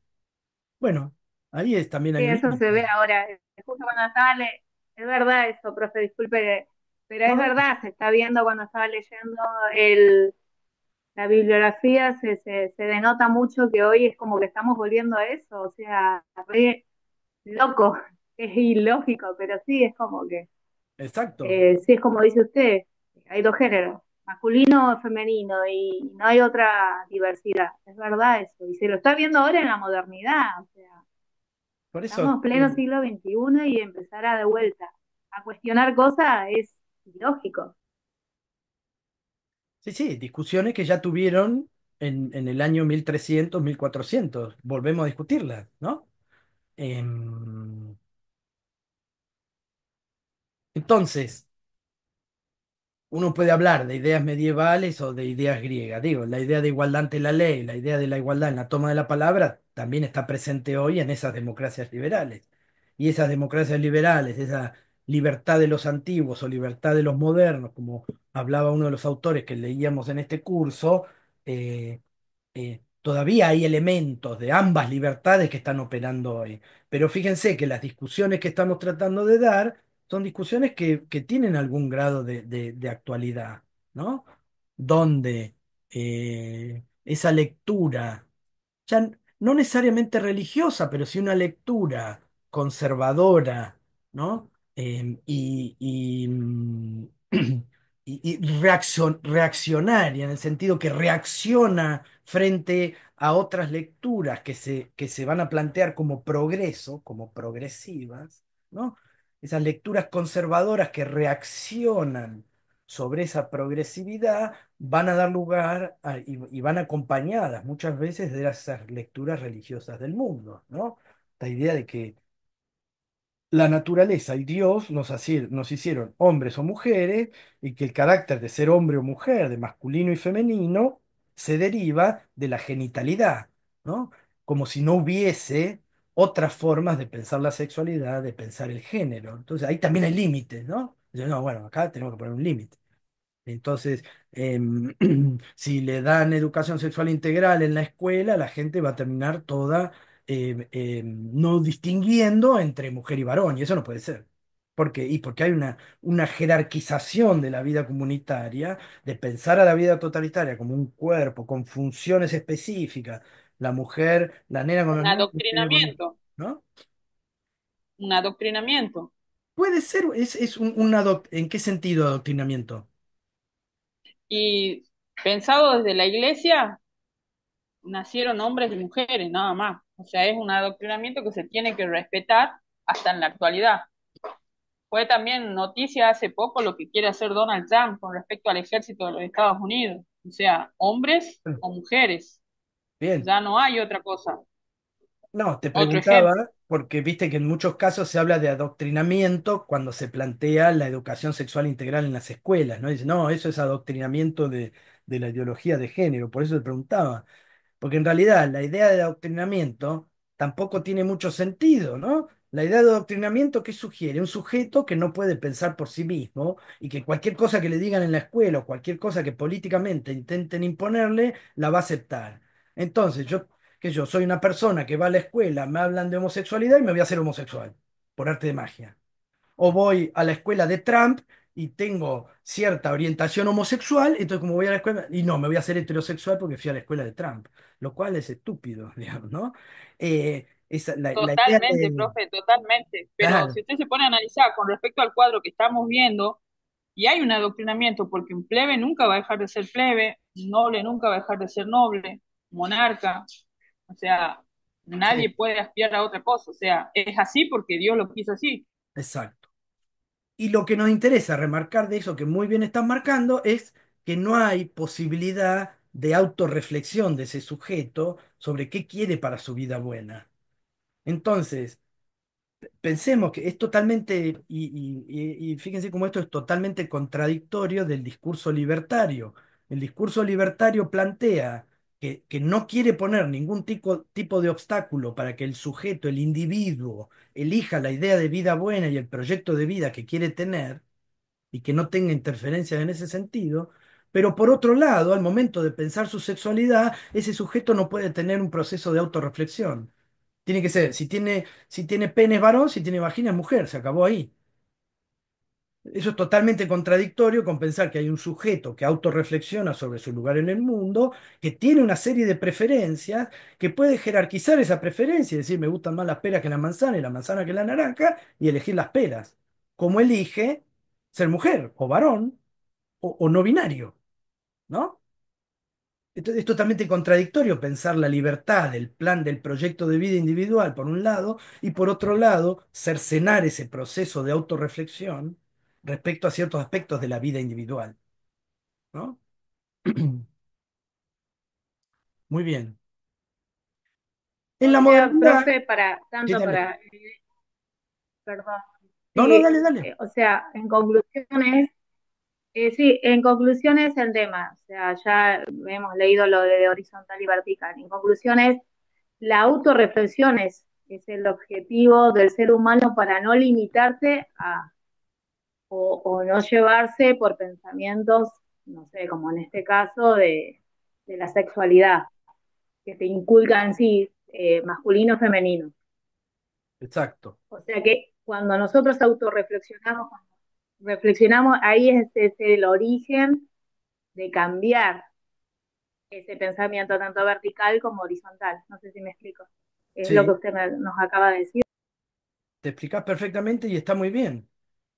Bueno, ahí es, también hay Sí, un eso se ve límite. ahora. Justo cuando estaba es verdad eso, profe, disculpe, pero es No, no, verdad, se está viendo cuando estaba leyendo el, la bibliografía, se denota mucho que hoy es como que estamos volviendo a eso, o sea, re loco, es ilógico, pero sí, es como que, exacto. sí, es como dice usted, hay dos géneros, masculino o femenino, y no hay otra diversidad, es verdad eso, y se lo está viendo ahora en la modernidad, o sea. Por eso, Estamos en pleno siglo XXI y empezar a de vuelta a cuestionar cosas es ilógico. sí, sí, discusiones que ya tuvieron en el año 1300, 1400. Volvemos a discutirlas, ¿no? Em, entonces, uno puede hablar de ideas medievales o de ideas griegas. Digo, la idea de igualdad ante la ley, la idea de la igualdad en la toma de la palabra, también está presente hoy en esas democracias liberales. Y esas democracias liberales, esa libertad de los antiguos o libertad de los modernos, como hablaba uno de los autores que leíamos en este curso, eh, todavía hay elementos de ambas libertades que están operando hoy. Pero fíjense que las discusiones que estamos tratando de dar son discusiones que tienen algún grado de actualidad, ¿no? Donde esa lectura ya no necesariamente religiosa, pero sí una lectura conservadora, ¿no? Y reaccionaria, en el sentido que reacciona frente a otras lecturas que se van a plantear como progreso, como progresivas, ¿no? Esas lecturas conservadoras que reaccionan sobre esa progresividad van a dar lugar y van acompañadas muchas veces de esas lecturas religiosas del mundo, ¿no? La idea de que la naturaleza y Dios nos hicieron hombres o mujeres y que el carácter de ser hombre o mujer, de masculino y femenino, se deriva de la genitalidad, ¿no? Como si no hubiese otras formas de pensar la sexualidad, de pensar el género. Entonces ahí también hay límites, ¿no? No, bueno, acá tenemos que poner un límite. Entonces, si le dan educación sexual integral en la escuela, la gente va a terminar toda no distinguiendo entre mujer y varón, y eso no puede ser. ¿Por qué? Y porque hay una jerarquización de la vida comunitaria, de pensar a la vida totalitaria como un cuerpo con funciones específicas, la mujer, la nena con los Un nenes, el pibe con los- adoctrinamiento, ¿no? un adoctrinamiento. Puede ser, es ¿en qué sentido adoctrinamiento? Y pensado desde la iglesia, nacieron hombres y mujeres, nada más. O sea, es un adoctrinamiento que se tiene que respetar hasta en la actualidad. Fue también noticia hace poco lo que quiere hacer Donald Trump con respecto al ejército de los Estados Unidos. O sea, hombres o mujeres. Bien. Ya no hay otra cosa. No, te Otro ejemplo. preguntaba porque viste que en muchos casos se habla de adoctrinamiento cuando se plantea la educación sexual integral en las escuelas, ¿no? Dice, no, eso es adoctrinamiento de la ideología de género, por eso te preguntaba. Porque en realidad la idea de adoctrinamiento tampoco tiene mucho sentido, ¿no? La idea de adoctrinamiento, ¿qué sugiere? Un sujeto que no puede pensar por sí mismo y que cualquier cosa que le digan en la escuela o cualquier cosa que políticamente intenten imponerle, la va a aceptar. Entonces, yo soy una persona que va a la escuela, me hablan de homosexualidad y me voy a hacer homosexual, por arte de magia. O voy a la escuela de Trump y tengo cierta orientación homosexual, entonces como voy a la escuela, y no, me voy a hacer heterosexual porque fui a la escuela de Trump, lo cual es estúpido, digamos, ¿no? La idea Totalmente, de... profe, totalmente. Pero Claro, si usted se pone a analizar con respecto al cuadro que estamos viendo, y hay un adoctrinamiento, porque un plebe nunca va a dejar de ser plebe, un noble nunca va a dejar de ser noble, monarca, o sea, sí, nadie puede aspirar a otra cosa, o sea, es así porque Dios lo quiso así. exacto. Y lo que nos interesa remarcar de eso que muy bien estás marcando es que no hay posibilidad de autorreflexión de ese sujeto sobre qué quiere para su vida buena. Entonces, pensemos que es totalmente, y fíjense cómo esto es totalmente contradictorio del discurso libertario. El discurso libertario plantea que no quiere poner ningún tipo de obstáculo para que el sujeto, el individuo, elija la idea de vida buena y el proyecto de vida que quiere tener, y que no tenga interferencias en ese sentido. Pero por otro lado, al momento de pensar su sexualidad, ese sujeto no puede tener un proceso de autorreflexión. Tiene que ser, si tiene pene es varón, si tiene vagina es mujer, se acabó ahí. Eso es totalmente contradictorio con pensar que hay un sujeto que autorreflexiona sobre su lugar en el mundo, que tiene una serie de preferencias, que puede jerarquizar esa preferencia y decir me gustan más las peras que la manzana y la manzana que la naranja y elegir las peras. Como elige ser mujer o varón o no binario, ¿no? Entonces, es totalmente contradictorio pensar la libertad del plan del proyecto de vida individual por un lado y por otro lado cercenar ese proceso de autorreflexión respecto a ciertos aspectos de la vida individual, ¿no? Muy bien. En O la sea, modernidad, profe, sí, tanto dale. para, perdón, No, no, sí, dale, dale. o sea, en conclusiones, sí, en conclusiones el tema, o sea, ya hemos leído lo de horizontal y vertical. En conclusiones, la autorreflexión es el objetivo del ser humano para no limitarse o no llevarse por pensamientos, no sé, como en este caso de la sexualidad, que te inculca en sí masculino o femenino. Exacto. O sea que cuando nosotros autorreflexionamos, cuando reflexionamos, ahí es el origen de cambiar ese pensamiento tanto vertical como horizontal. No sé si me explico. Es lo que Sí, usted nos acaba de decir. te explicás perfectamente y está muy bien.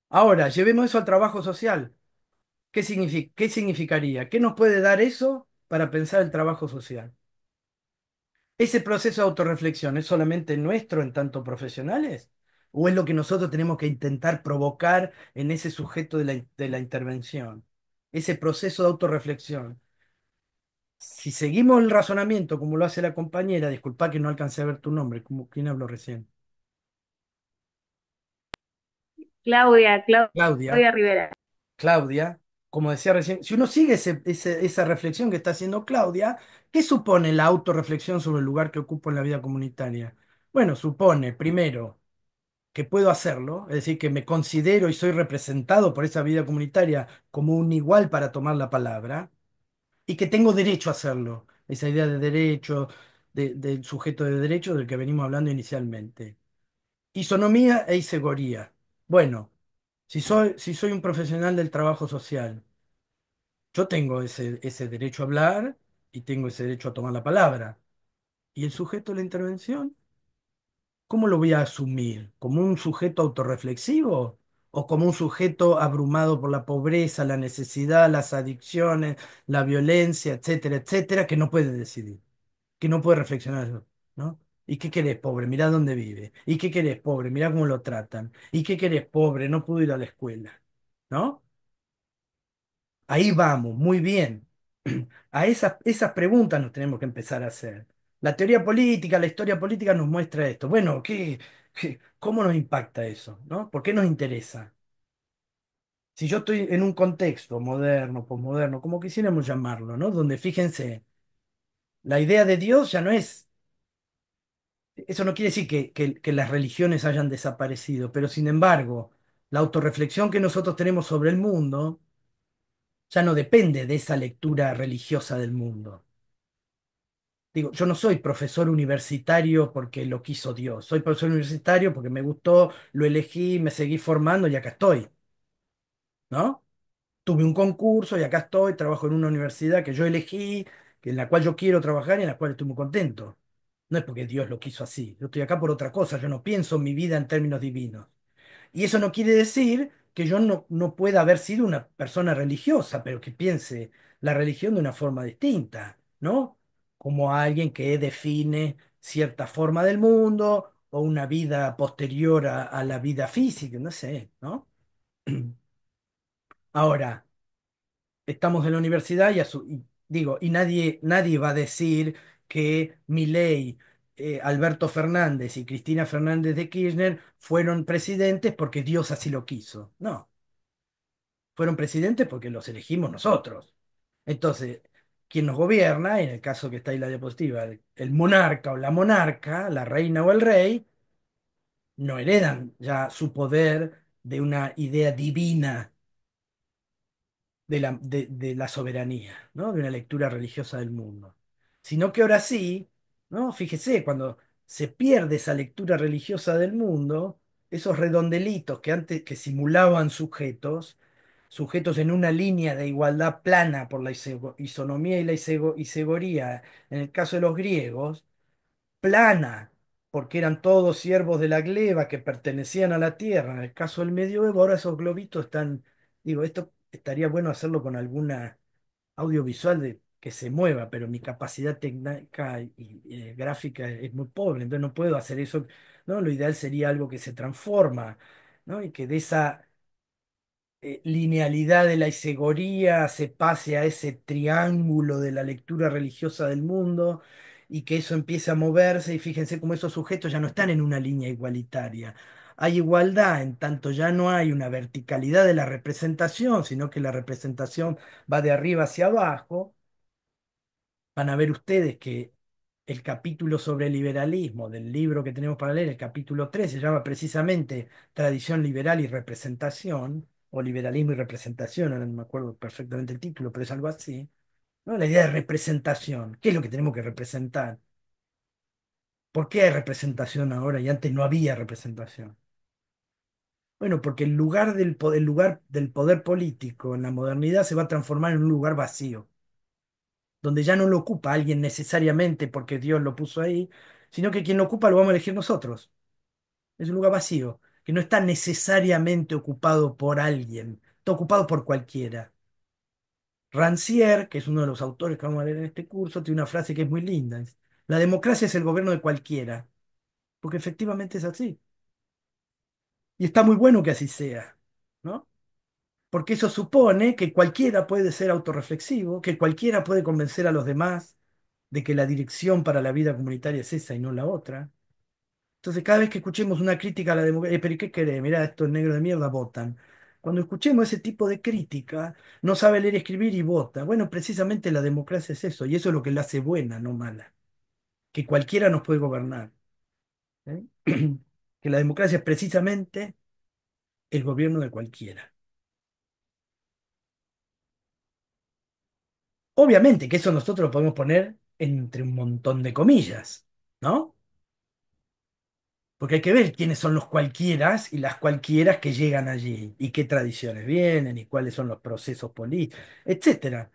Ahora, llevemos eso al trabajo social. ¿Qué significaría? ¿Qué nos puede dar eso para pensar el trabajo social? ¿Ese proceso de autorreflexión es solamente nuestro en tanto profesionales? ¿O es lo que nosotros tenemos que intentar provocar en ese sujeto de la intervención? Ese proceso de autorreflexión. Si seguimos el razonamiento como lo hace la compañera, disculpa que no alcancé a ver tu nombre, ¿quién habló recién? Claudia. Claudia Rivera. Claudia, como decía recién, si uno sigue esa reflexión que está haciendo Claudia, ¿qué supone la autorreflexión sobre el lugar que ocupo en la vida comunitaria? Bueno, supone, primero, que puedo hacerlo, es decir, que me considero y soy representado por esa vida comunitaria como un igual para tomar la palabra, y que tengo derecho a hacerlo. Esa idea de derecho, del sujeto de derecho del que venimos hablando inicialmente. Isonomía e isegoría. Bueno, si soy un profesional del trabajo social, yo tengo ese derecho a hablar y tengo ese derecho a tomar la palabra. ¿Y el sujeto de la intervención? ¿Cómo lo voy a asumir? ¿Como un sujeto autorreflexivo? ¿O como un sujeto abrumado por la pobreza, la necesidad, las adicciones, la violencia, etcétera, etcétera, que no puede decidir, que no puede reflexionar, ¿no? ¿Y qué querés, pobre? Mirá dónde vive. ¿Y qué querés, pobre? Mirá cómo lo tratan. ¿Y qué querés, pobre? No pudo ir a la escuela, ¿no? Ahí vamos, muy bien. A esas preguntas nos tenemos que empezar a hacer. La teoría política, la historia política nos muestra esto. Bueno, cómo nos impacta eso? ¿No? ¿Por qué nos interesa? Si yo estoy en un contexto moderno, posmoderno, como quisiéramos llamarlo, ¿no? Donde fíjense, la idea de Dios ya no es, eso no quiere decir que las religiones hayan desaparecido, pero sin embargo, la autorreflexión que nosotros tenemos sobre el mundo ya no depende de esa lectura religiosa del mundo. Digo, yo no soy profesor universitario porque lo quiso Dios, soy profesor universitario porque me gustó, lo elegí, me seguí formando y acá estoy, ¿no? Tuve un concurso y acá estoy, trabajo en una universidad que yo elegí, en la cual yo quiero trabajar y en la cual estoy muy contento. No es porque Dios lo quiso así, yo estoy acá por otra cosa, yo no pienso mi vida en términos divinos. Y eso no quiere decir que yo no pueda haber sido una persona religiosa, pero que piense la religión de una forma distinta, ¿no? Como alguien que define cierta forma del mundo o una vida posterior a la vida física, no sé, ¿no? Ahora, estamos en la universidad y nadie va a decir que Milei, Alberto Fernández y Cristina Fernández de Kirchner fueron presidentes porque Dios así lo quiso. No, fueron presidentes porque los elegimos nosotros. Entonces, quien nos gobierna, en el caso que está ahí la diapositiva, el monarca o la monarca, la reina o el rey, no heredan ya su poder de una idea divina de la soberanía, ¿no? De una lectura religiosa del mundo. Sino que ahora sí, ¿no? Fíjese, cuando se pierde esa lectura religiosa del mundo, esos redondelitos que antes que simulaban sujetos en una línea de igualdad plana por la isonomía y la isegoría, en el caso de los griegos, plana, porque eran todos siervos de la gleba que pertenecían a la tierra. En el caso del medioevo, ahora esos globitos están, digo, esto estaría bueno hacerlo con alguna audiovisual que se mueva, pero mi capacidad técnica y gráfica es muy pobre, entonces no puedo hacer eso, ¿no? Lo ideal sería algo que se transforma, ¿no? Y que de esa linealidad de la isegoría se pase a ese triángulo de la lectura religiosa del mundo y que eso empiece a moverse y fíjense cómo esos sujetos ya no están en una línea igualitaria. Hay igualdad en tanto ya no hay una verticalidad de la representación, sino que la representación va de arriba hacia abajo. Van a ver ustedes que el capítulo sobre liberalismo del libro que tenemos para leer, el capítulo 3 se llama precisamente Tradición liberal y representación, o liberalismo y representación, ahora no me acuerdo perfectamente el título, pero es algo así, ¿no? La idea de representación, ¿qué es lo que tenemos que representar? ¿Por qué hay representación ahora y antes no había representación? Bueno, porque el lugar del poder político en la modernidad se va a transformar en un lugar vacío, donde ya no lo ocupa alguien necesariamente porque Dios lo puso ahí, sino que quien lo ocupa lo vamos a elegir nosotros. Es un lugar vacío, que no está necesariamente ocupado por alguien, está ocupado por cualquiera. Rancière, que es uno de los autores que vamos a leer en este curso, tiene una frase que es muy linda. La democracia es el gobierno de cualquiera, porque efectivamente es así. Y está muy bueno que así sea, ¿no? Porque eso supone que cualquiera puede ser autorreflexivo, que cualquiera puede convencer a los demás de que la dirección para la vida comunitaria es esa y no la otra. Entonces, cada vez que escuchemos una crítica a la democracia, pero ¿y qué querés? Mirá, estos negros de mierda votan. Cuando escuchemos ese tipo de crítica, no sabe leer y escribir y vota. Bueno, precisamente la democracia es eso, y eso es lo que la hace buena, no mala. Que cualquiera nos puede gobernar. ¿Eh? Que la democracia es precisamente el gobierno de cualquiera. Obviamente que eso nosotros lo podemos poner entre un montón de comillas, ¿no? Porque hay que ver quiénes son los cualquieras y las cualquieras que llegan allí, y qué tradiciones vienen, y cuáles son los procesos políticos, etcétera.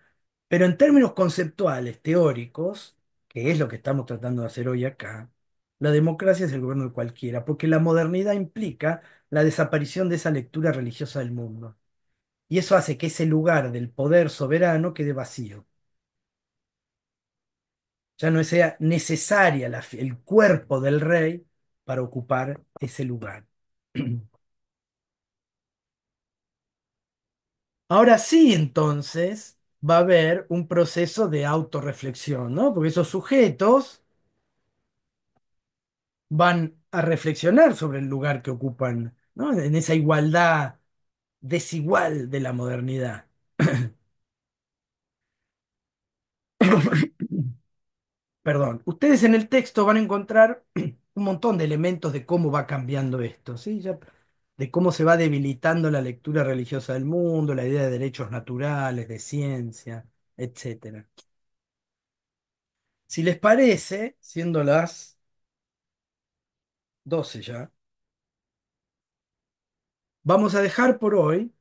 Pero en términos conceptuales, teóricos, que es lo que estamos tratando de hacer hoy acá, la democracia es el gobierno de cualquiera, porque la modernidad implica la desaparición de esa lectura religiosa del mundo. Y eso hace que ese lugar del poder soberano quede vacío. Ya no sea necesaria el cuerpo del rey para ocupar ese lugar. Ahora sí, entonces, va a haber un proceso de autorreflexión, ¿no? Porque esos sujetos van a reflexionar sobre el lugar que ocupan, ¿no? En esa igualdad desigual de la modernidad. Perdón. Ustedes en el texto van a encontrar un montón de elementos de cómo va cambiando esto, ¿sí? De cómo se va debilitando la lectura religiosa del mundo, la idea de derechos naturales, de ciencia, etcétera. Si les parece, siendo las 12 ya, vamos a dejar por hoy.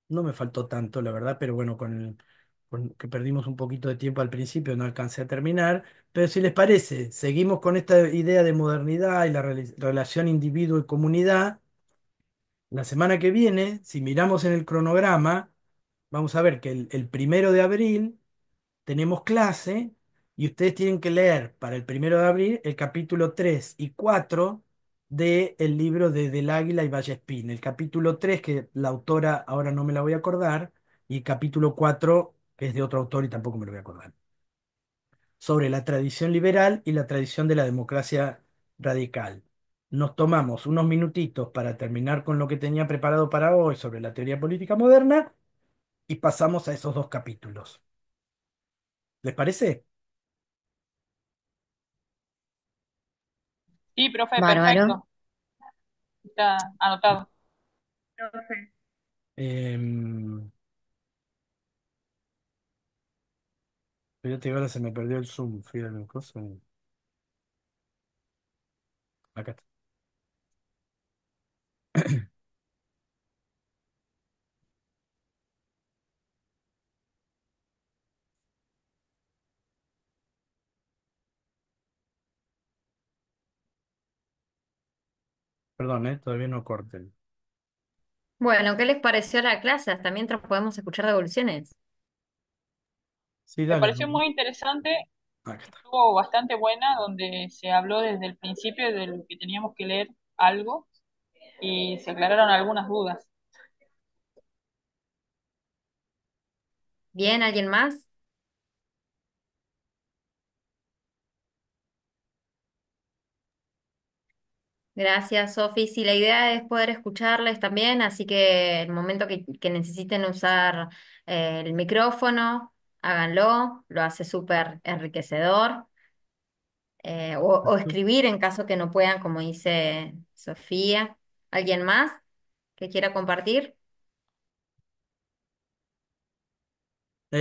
No me faltó tanto, la verdad, pero bueno, con que perdimos un poquito de tiempo al principio, no alcancé a terminar. Pero si les parece, seguimos con esta idea de modernidad y la relación individuo y comunidad. La semana que viene, si miramos en el cronograma, vamos a ver que el 1 de abril tenemos clase y ustedes tienen que leer para el 1 de abril el capítulo 3 y 4 del libro de Del Águila y Vallespín. El capítulo 3 que la autora ahora no me la voy a acordar, y el capítulo 4 que es de otro autor y tampoco me lo voy a acordar, sobre la tradición liberal y la tradición de la democracia radical. Nos tomamos unos minutitos para terminar con lo que tenía preparado para hoy sobre la teoría política moderna y pasamos a esos dos capítulos. ¿Les parece? Sí, profe, Bárbaro. perfecto. Está anotado. Profe, Em, Fíjate que ahora se me perdió el Zoom, fíjate una cosa. Acá está. Perdón, todavía no corten. Bueno, ¿qué les pareció la clase? Hasta mientras podemos escuchar devoluciones. Sí, Me dale. pareció muy interesante, Acá está. estuvo bastante buena, donde se habló desde el principio de lo que teníamos que leer algo y se aclararon algunas dudas. Bien, ¿alguien más? Gracias, Sofi. Sí, la idea es poder escucharles también, así que el momento que necesiten usar el micrófono, háganlo, lo hace súper enriquecedor. O escribir en caso que no puedan, como dice Sofía. ¿Alguien más que quiera compartir?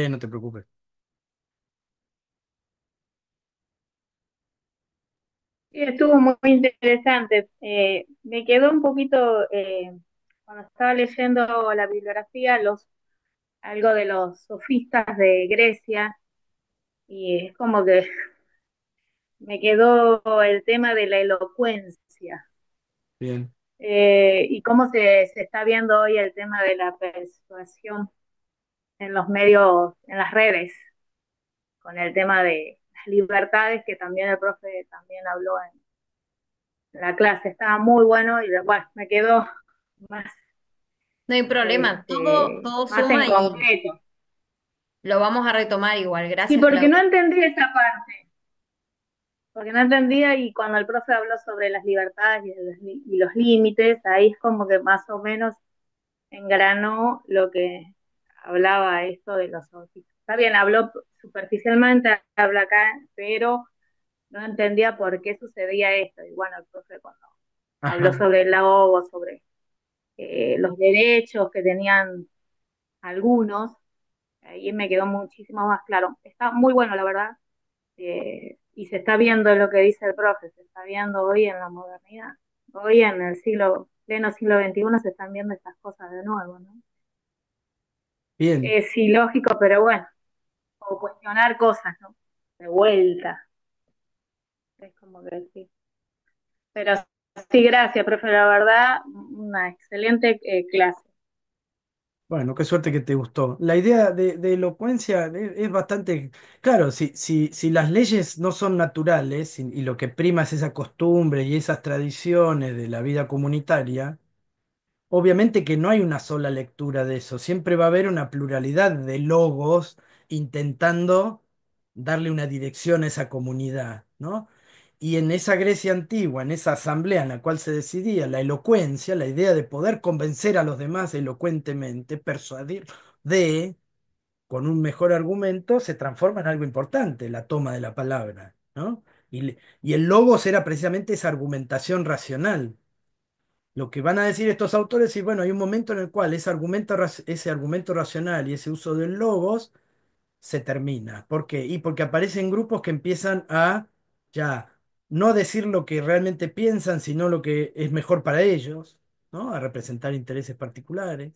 No te preocupes. Sí, estuvo muy interesante. Me quedó un poquito, cuando estaba leyendo la bibliografía, algo de los sofistas de Grecia, y es como que me quedó el tema de la elocuencia, Bien, y cómo se está viendo hoy el tema de la persuasión en los medios, en las redes, con el tema de las libertades que también el profe también habló en la clase. Estaba muy bueno y bueno, me quedó más, No hay problema, todo más en suma y concreto. lo vamos a retomar igual. Sí, Gracias, porque no Claudia. entendí esa parte, porque no entendía, y cuando el profe habló sobre las libertades y los límites, ahí es como que más o menos engranó lo que hablaba esto de los autistas. Está bien, habló superficialmente, habla acá, pero no entendía por qué sucedía esto. Y bueno, el profe cuando habló ajá, sobre el ahogo, sobre los derechos que tenían algunos, ahí me quedó muchísimo más claro. Está muy bueno, la verdad, y se está viendo lo que dice el profe, se está viendo hoy en la modernidad. Hoy en el pleno siglo XXI se están viendo estas cosas de nuevo, ¿no? bien. Es ilógico, pero bueno, o cuestionar cosas, ¿no? De vuelta, es como que sí. Pero sí, gracias, profe, la verdad, una excelente clase. Bueno, qué suerte que te gustó. La idea de elocuencia es bastante, claro, si las leyes no son naturales y lo que prima es esa costumbre y esas tradiciones de la vida comunitaria, obviamente que no hay una sola lectura de eso, siempre va a haber una pluralidad de logos intentando darle una dirección a esa comunidad, ¿no? Y en esa Grecia antigua, en esa asamblea en la cual se decidía la elocuencia, la idea de poder convencer a los demás elocuentemente, persuadir de, con un mejor argumento, se transforma en algo importante, la toma de la palabra, ¿no? Y el logos era precisamente esa argumentación racional. Lo que van a decir estos autores, y bueno, hay un momento en el cual ese argumento racional y ese uso del logos se termina. ¿Por qué? Y porque aparecen grupos que empiezan a ya no decir lo que realmente piensan, sino lo que es mejor para ellos, ¿no? A representar intereses particulares.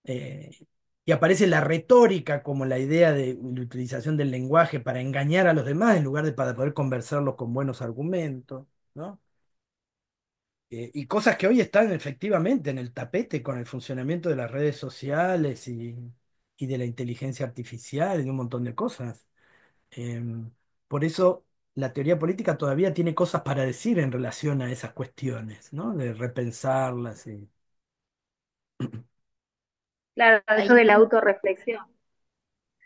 Eh, y aparece la retórica como la idea de la utilización del lenguaje para engañar a los demás en lugar de para poder conversarlos con buenos argumentos, ¿no? Y cosas que hoy están efectivamente en el tapete con el funcionamiento de las redes sociales y de la inteligencia artificial y de un montón de cosas. Por eso la teoría política todavía tiene cosas para decir en relación a esas cuestiones, ¿no? De repensarlas. Claro, Hay eso de la un, autorreflexión,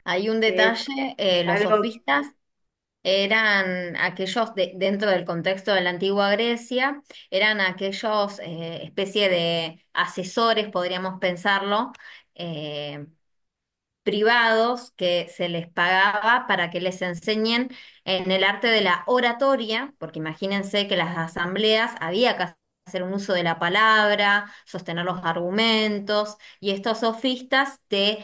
hay un que es detalle, los algo. sofistas eran aquellos, dentro del contexto de la antigua Grecia, eran aquellos especie de asesores, podríamos pensarlo, eh, privados que se les pagaba para que les enseñen en el arte de la oratoria, porque imagínense que las asambleas había que hacer un uso de la palabra, sostener los argumentos, y estos sofistas te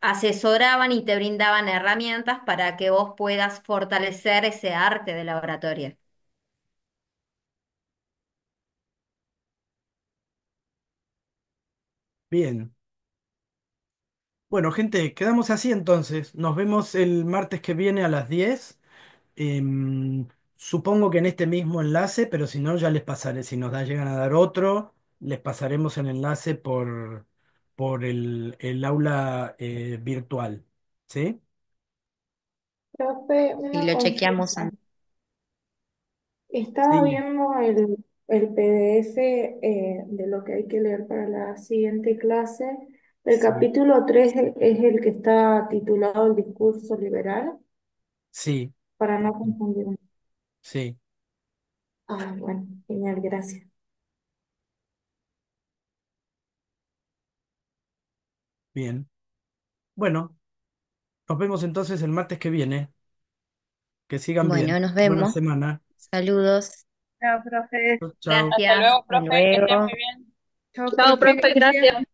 asesoraban y te brindaban herramientas para que vos puedas fortalecer ese arte de la oratoria. Bien. Bueno, gente, quedamos así entonces. Nos vemos el martes que viene a las 10. Supongo que en este mismo enlace, pero si no, ya les pasaré. Si llegan a dar otro, les pasaremos el enlace por el aula virtual. ¿Sí? Profe, Y una lo chequeamos consulta. antes. Estaba Sí, viendo el PDF de lo que hay que leer para la siguiente clase. El sí, capítulo 3 es el que está titulado El discurso liberal, sí, para no confundirme. sí. Ah, bueno, genial, gracias. Bien. Bueno, nos vemos entonces el martes que viene. Que sigan Bueno, bien. nos Buena vemos. semana. Saludos. Chao, profe. Chao. Hasta Gracias. luego, Hasta profe, que esté muy luego. bien. Chao, Chao, profe, profe, gracias. gracias.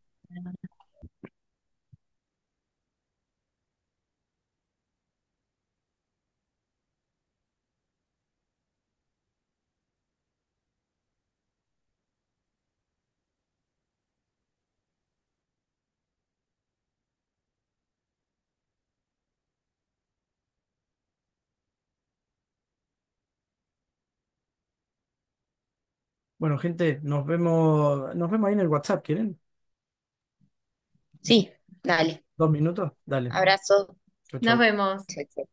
Bueno, gente, nos vemos ahí en el WhatsApp, ¿quieren? Sí, dale. 2 minutos. Dale. Abrazo. Chau, Nos chau. vemos. Chau, chau.